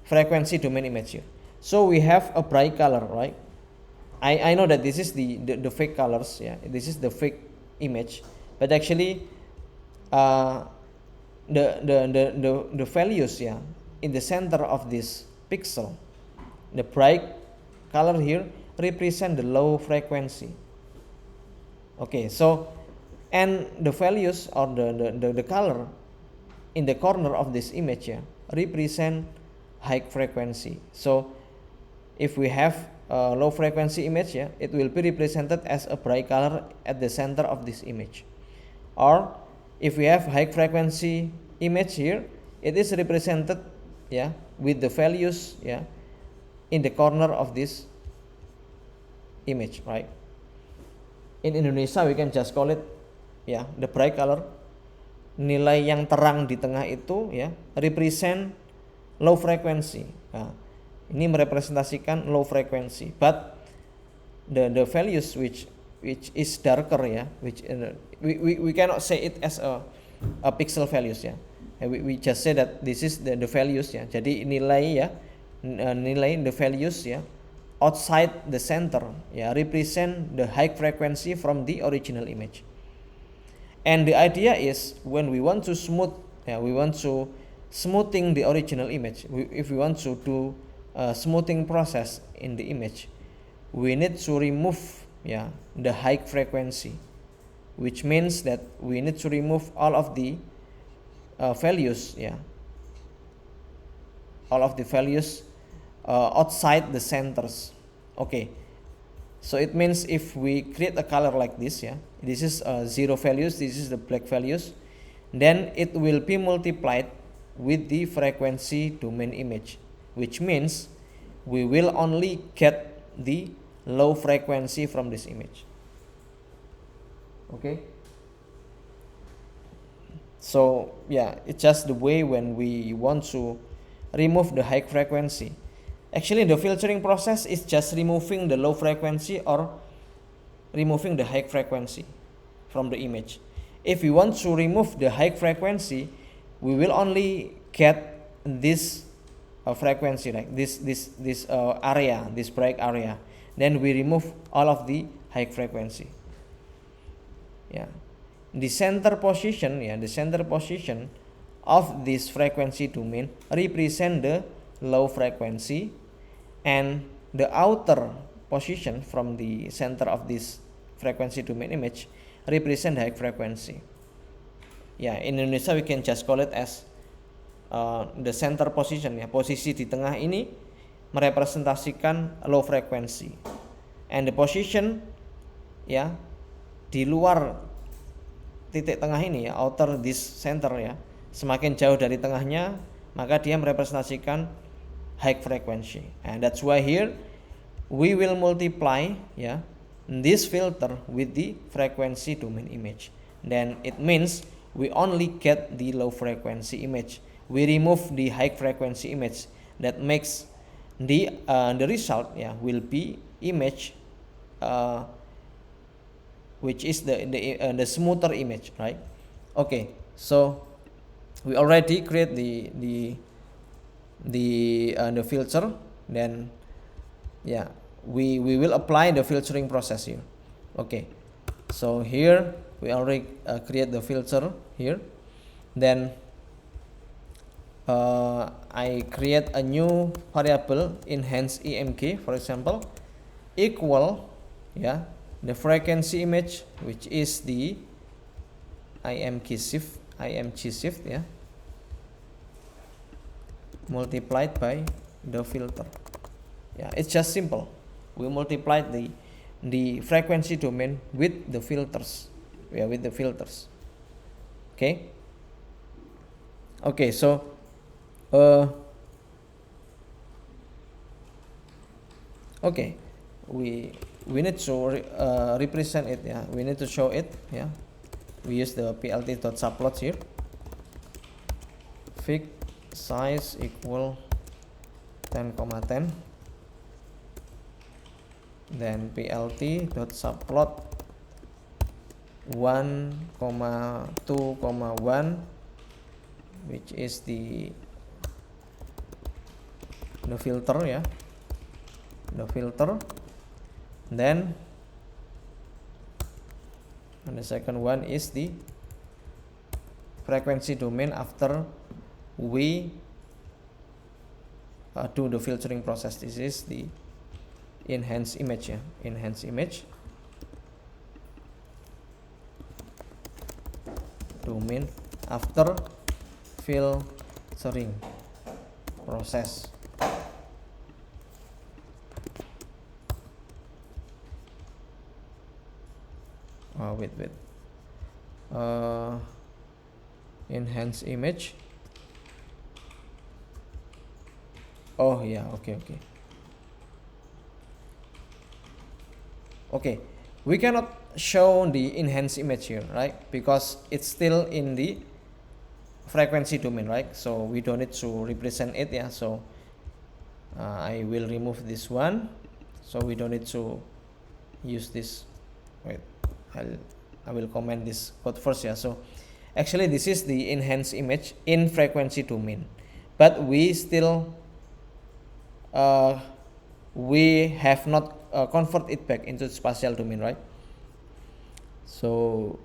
frequency domain image here. So we have a bright color, right? I know that this is the fake colors, yeah. This is the fake image, but actually the values, yeah, in the center of this pixel, the bright color here represent the low frequency. Okay, so and the values or the color in the corner of this image, yeah, represent high frequency. So if we have a low frequency image, yeah, it will be represented as a bright color at the center of this image. Or if we have high frequency image here, it is represented, yeah, with the values, yeah, in the corner of this image, right? In Indonesia we can just call it, yeah, the bright color. Nilai yang terang di tengah itu, ya, represent low frequency. Nah, ini merepresentasikan low frequency. But the values which is darker, ya, which we cannot say it as a pixel values, ya. We just say that this is the values, ya. Jadi nilai, ya, nilai the values, ya, outside the center, ya, represent the high frequency from the original image. And the idea is when we want to smooth, we want to smoothing the original image. If we want to do a smoothing process in the image, we need to remove, the high frequency, which means that we need to remove all of the values, all of the values outside the centers. Okay. So it means if we create a color like this, this is zero values, this is the black values, then it will be multiplied with the frequency domain image, which means we will only get the low frequency from this image. Okay. So it's just the way when we want to remove the high frequency. Actually, the filtering process is just removing the low frequency or removing the high frequency from the image. If we want to remove the high frequency, we will only get this frequency, like this area, this bright area. Then we remove all of the high frequency. The center position, the center position of this frequency domain represent the low frequency, and the outer position from the center of this frequency domain image represent high frequency. In Indonesia we can just call it as the center position, posisi di tengah ini merepresentasikan low frequency, and the position di luar titik tengah ini, outer this center, semakin jauh dari tengahnya maka dia merepresentasikan high frequency. And that's why here we will multiply this filter with the frequency domain image. Then it means we only get the low frequency image. We remove the high frequency image. That makes the result will be image which is the smoother image, right? Okay, so we already create the filter. Then we will apply the filtering process here. Okay, so here we already create the filter here. Then I create a new variable enhance EMK, for example, equal the frequency image, which is the IMG shift, multiplied by the filter. It's just simple. We multiply the frequency domain with the filters. With the filters. Okay, so Okay, we need to represent it, yeah, we need to show it, yeah. We use the plt.subplot here. Fig size equal 10,10, then plt.subplot 1,2,1, which is the filter, yeah, the filter. Then and the second one is the frequency domain after we do the filtering process. This is the enhanced image, yeah, enhanced image domain after filtering process. Wait, enhance image. Oh yeah, okay, we cannot show the enhanced image here, right, because it's still in the frequency domain, right? So we don't need to represent it, yeah. So I will remove this one, so we don't need to use this. Wait, I will comment this code first, yeah. So actually this is the enhanced image in frequency domain, but we still we have not convert it back into spatial domain, right? So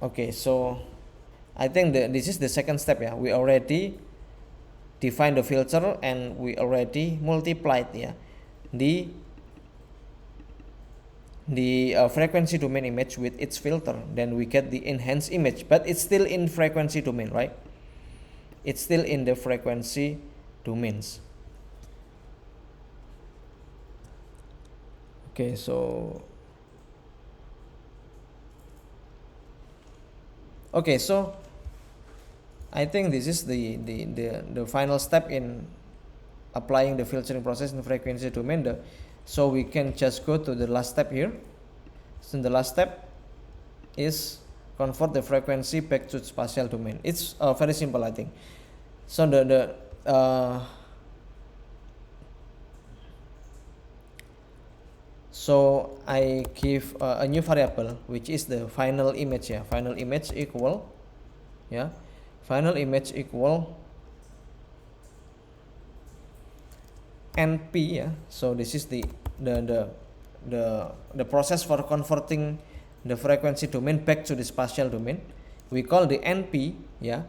okay, so I think this is the second step, yeah. We already define the filter and we already multiplied, yeah, the frequency domain image with its filter. Then we get the enhanced image, but it's still in frequency domain, right? It's still in the frequency domains. Okay, so I think this is the final step in applying the filtering process in frequency domain. So we can just go to the last step here. So the last step is convert the frequency back to spatial domain. It's very simple, I think. So so I give a new variable which is the final image, yeah. Final image equal, yeah, final image equal np, yeah. So this is the process for converting the frequency domain back to the spatial domain. We call the np, yeah,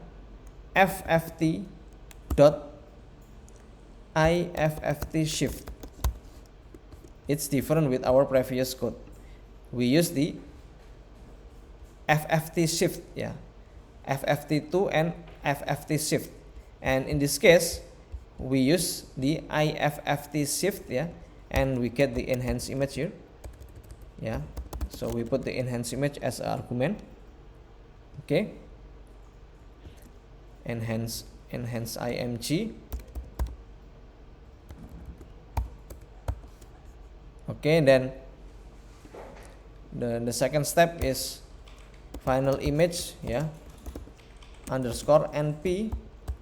fft dot ifft shift. It's different with our previous code. We use the FFT shift, yeah, FFT2 and FFT shift, and in this case we use the IFFT shift, yeah, and we get the enhanced image here, yeah. So we put the enhanced image as an argument. Okay, enhance img. Okay, then the second step is final image, yeah, underscore np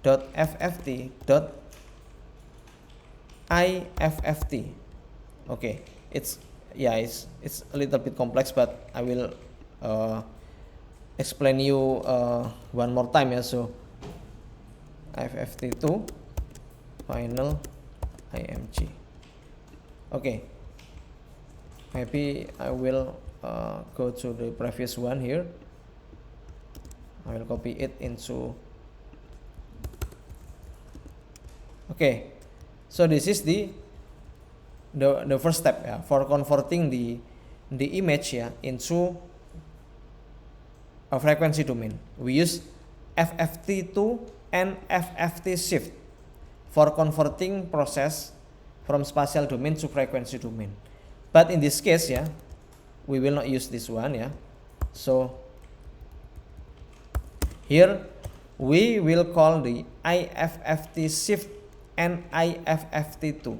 dot fft dot ifft. Okay, it's a little bit complex, but I will explain you one more time, yeah. So ifft2 final img. Okay, maybe I will go to the previous one here. I will copy it into. Okay, so this is the first step, yeah, for converting the image, yeah, into a frequency domain. We use FFT2 and FFT shift for converting process from spatial domain to frequency domain. But in this case, yeah, we will not use this one, yeah. So here we will call the IFFT shift and IFFT2.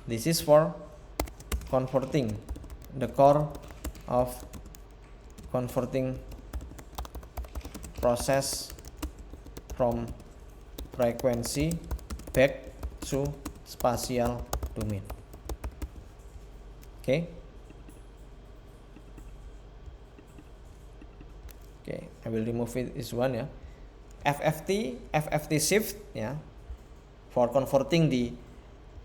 This is for converting, the core of converting process from frequency back to spatial domain. Okay. Okay, I will remove this one ya. FFT shift ya, for converting the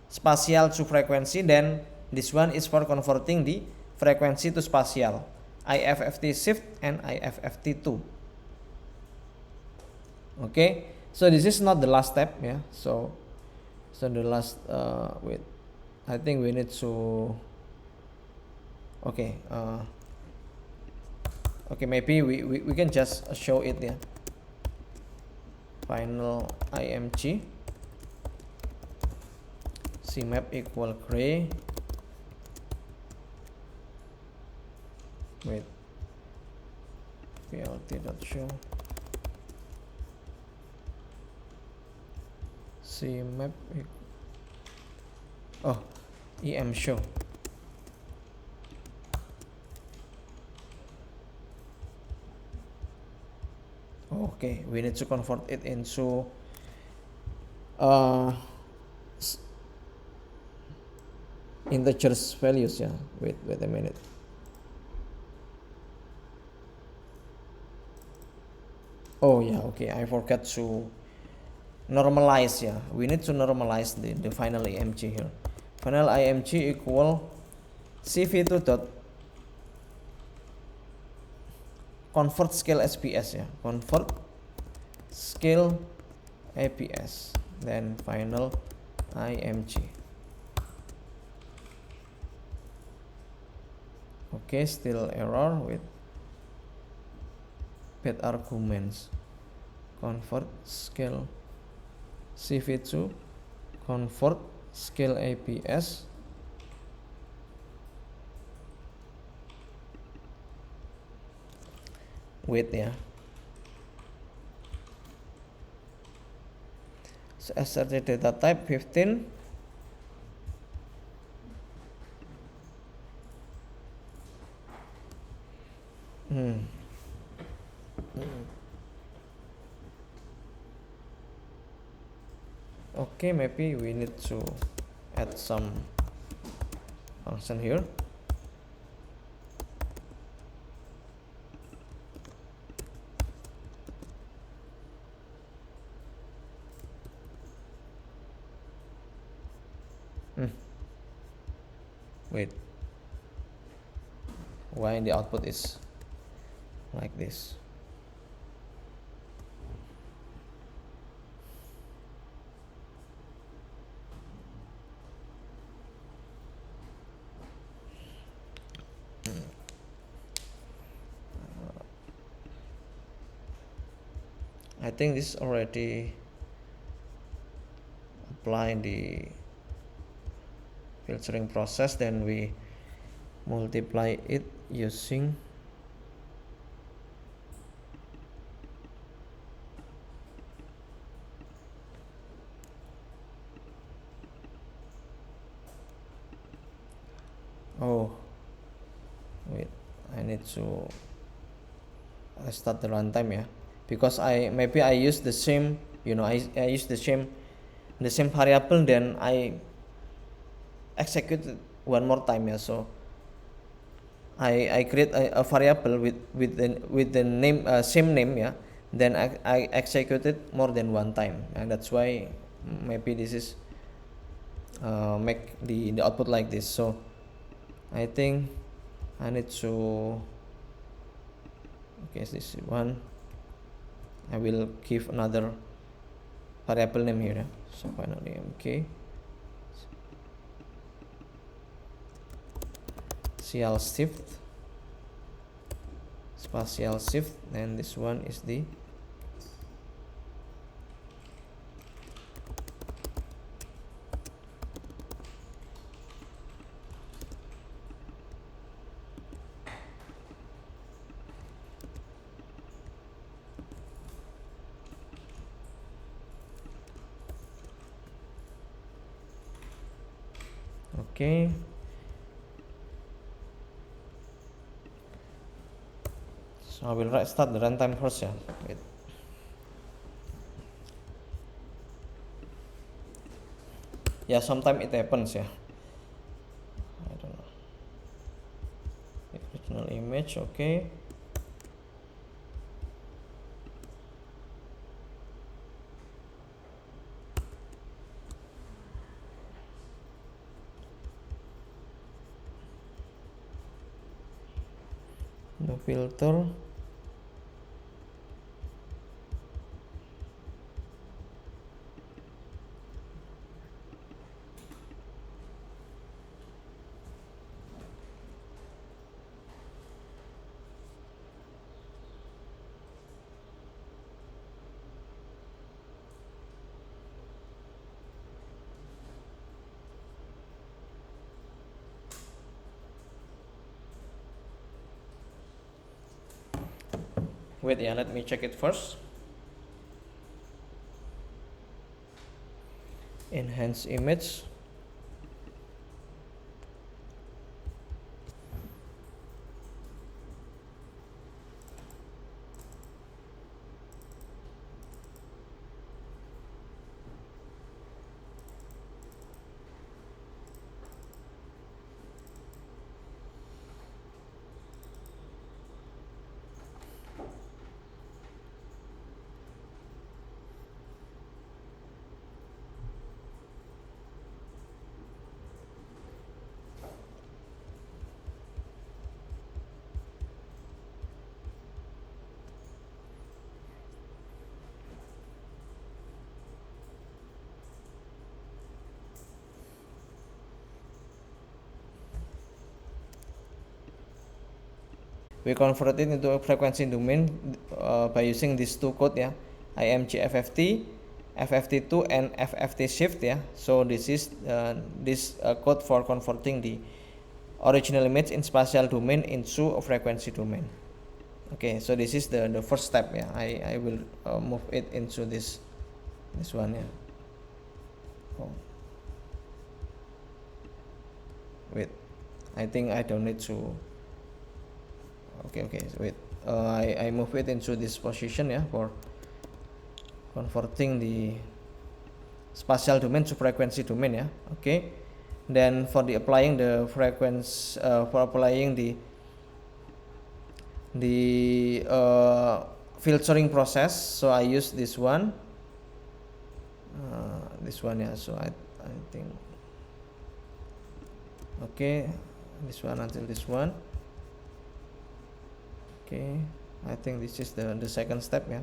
spatial to frequency, then this one is for converting the frequency to spatial. IFFT shift and IFFT2. Okay, so this is not the last step ya. So the last wait, I think we need to okay maybe we can just show it ya. Final IMG CMap equal gray. Wait, plt.show CMap EM show. Okay, we need to convert it into integers values ya. Wait a minute. Oh yeah, okay, I forgot to normalize ya. We need to normalize the final IMG here. Final IMG equal cv2 dot convert scale SPS ya, convert scale APS, then final IMG. Okay, still error with bad arguments. Convert scale CV2, convert scale APS. Wait ya. So assert data type 15. Okay, maybe we need to add some function here. Wait, why the output is like this? I think this already apply the filtering process, then we multiply it using wait, I need to start the runtime ya, because I use the same, I use the same variable, then I execute it one more time ya. So I create a variable with the name same name ya, then I execute it more than one time, and that's why maybe this is make the output like this. So I think I need to this one I will give another variable name here. So finally spatial shift, and this one is the Okay. So I will start the runtime first, yeah. Wait. Yeah, sometimes it happens, yeah. I don't know. The original image, okay. The filter. Wait, yeah, let me check it first. Enhance image. We convert it into a frequency domain by using these two code, yeah, IMG FFT2 and FFT shift, yeah. So this is this code for converting the original image in spatial domain into a frequency domain. Okay, so this is the first step, yeah. I will move it into this one, yeah. Oh. Wait, I think I don't need to. Okay, so wait, I move it into this position, yeah, for converting the spatial domain to frequency domain, yeah. Okay, then for the applying the frequency, for applying the filtering process, so I use this one, yeah. So I think, okay, this one until this one. Okay, I think this is the second step, yeah.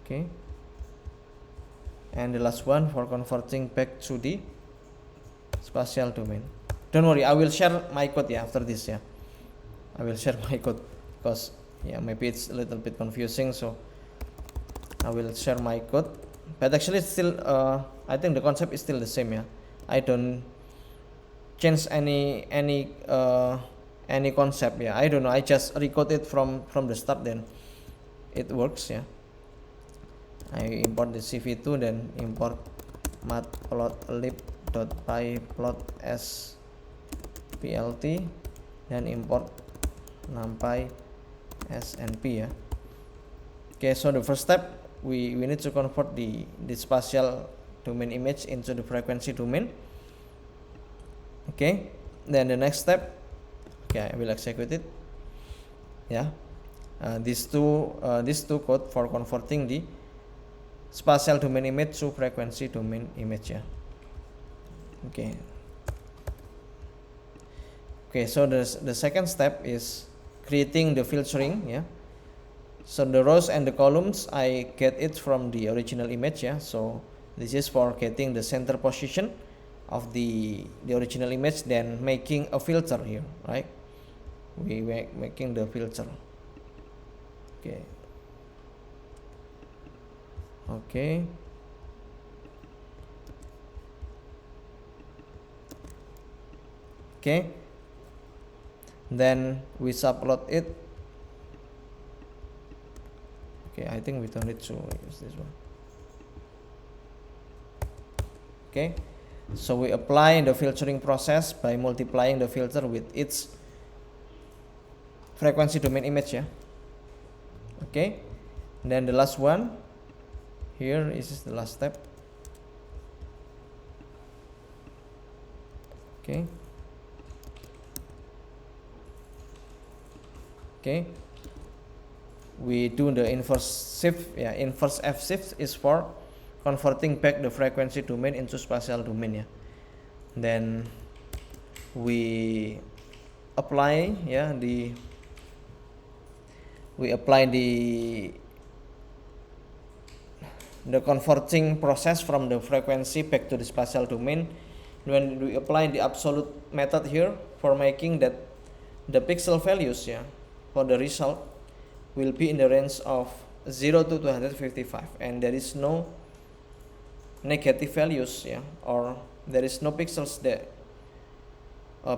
Okay, and the last one for converting back to the spatial domain. Don't worry, I will share my code, yeah, after this, yeah. I will share my code because, yeah, maybe it's a little bit confusing, so I will share my code. But actually it's still I think the concept is still the same, yeah. I don't change any concept, yeah. I don't know, I just recode it from the start, then it works, yeah. I import the CV2, then import matplotlib.pyplot as plt, then import numpy as np, yeah. Okay, so the first step, we need to convert the spatial domain image into the frequency domain. Okay, then the next step, okay, I will execute it, yeah. These two code for converting the spatial domain image to frequency domain image, yeah. Okay, so the second step is creating the filtering, yeah. So the rows and the columns, I get it from the original image, yeah. So this is for getting the center position of the original image, then making a filter here, right? We making the filter. Okay, then we subplot it. Okay, I think we don't need to use this one. Okay, so we apply the filtering process by multiplying the filter with its frequency domain image, yeah. Okay, and then the last one here is the last step. Okay, we do the inverse shift, yeah. Inverse F shift is for converting back the frequency domain into spatial domain, yeah. Then we apply, yeah, we apply the converting process from the frequency back to the spatial domain. When we apply the absolute method here for making that the pixel values, yeah, for the result will be in the range of 0 to 255, and there is no negative values, yeah, or there is no pixels that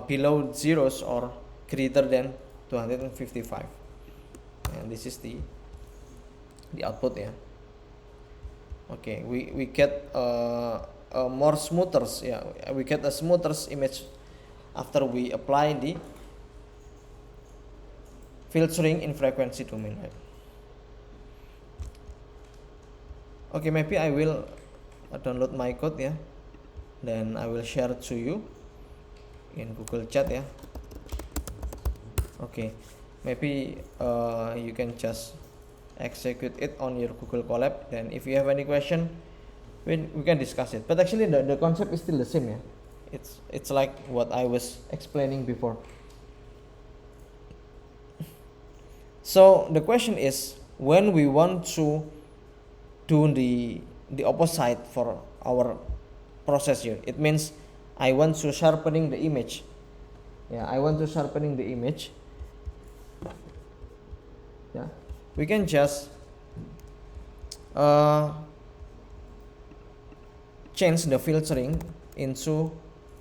below zeros or greater than 255, and this is the output, yeah. Okay, we get a more smoother, yeah, we get a smoother image after we apply the filtering in frequency domain, right? Okay, maybe I will download my code, yeah, then I will share to you in Google Chat, yeah. Okay, maybe you can just execute it on your Google Colab. Then if you have any question, we can discuss it. But actually the concept is still the same, yeah. It's like what I was explaining before. So the question is, when we want to do the opposite for our process here, it means I want to sharpening the image, yeah, I want to sharpening the image, yeah. We can just change the filtering into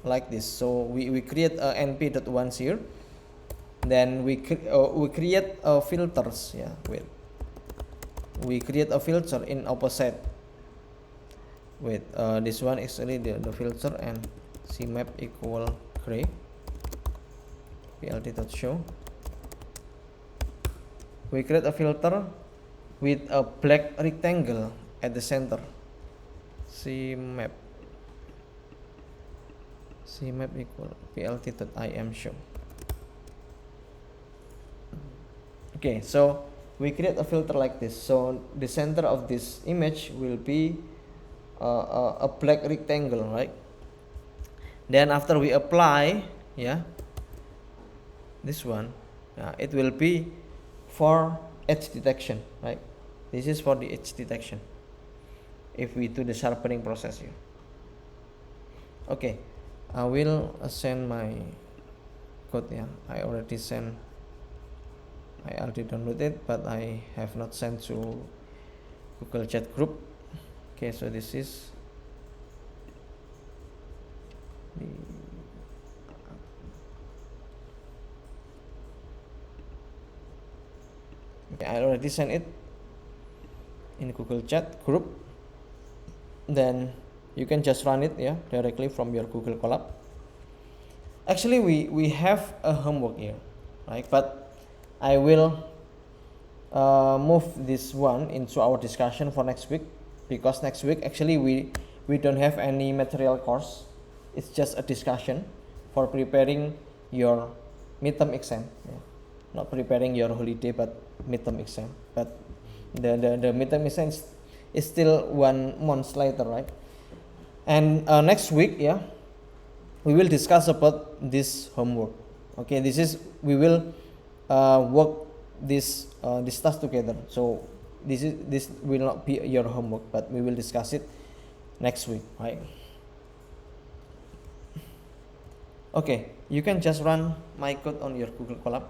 like this. So we create a np.1 here, then we create a filters, yeah. We create a filter in opposite with this one is actually the filter, and cmap equal gray plt.show. We create a filter with a black rectangle at the center. cmap equal plt.im show. Okay, so we create a filter like this. So the center of this image will be a black rectangle, right? Then after we apply, yeah, this one, it will be for edge detection, right? This is for the edge detection if we do the sharpening process here. Okay, I will send my code, yeah. I already downloaded, but I have not sent to Google Chat group. Okay, so this is the I already sent it in Google Chat group. Then you can just run it, yeah, directly from your Google Colab. Actually we have a homework here, right? But I will move this one into our discussion for next week, because next week actually we don't have any material course. It's just a discussion for preparing your midterm exam, yeah. Not preparing your holiday, but midterm exam. But the midterm exam is still 1 month later, right? And next week, yeah, we will discuss about this homework. Okay, this is we will work this task together. So this will not be your homework, but we will discuss it next week, right? Okay, you can just run my code on your Google Colab.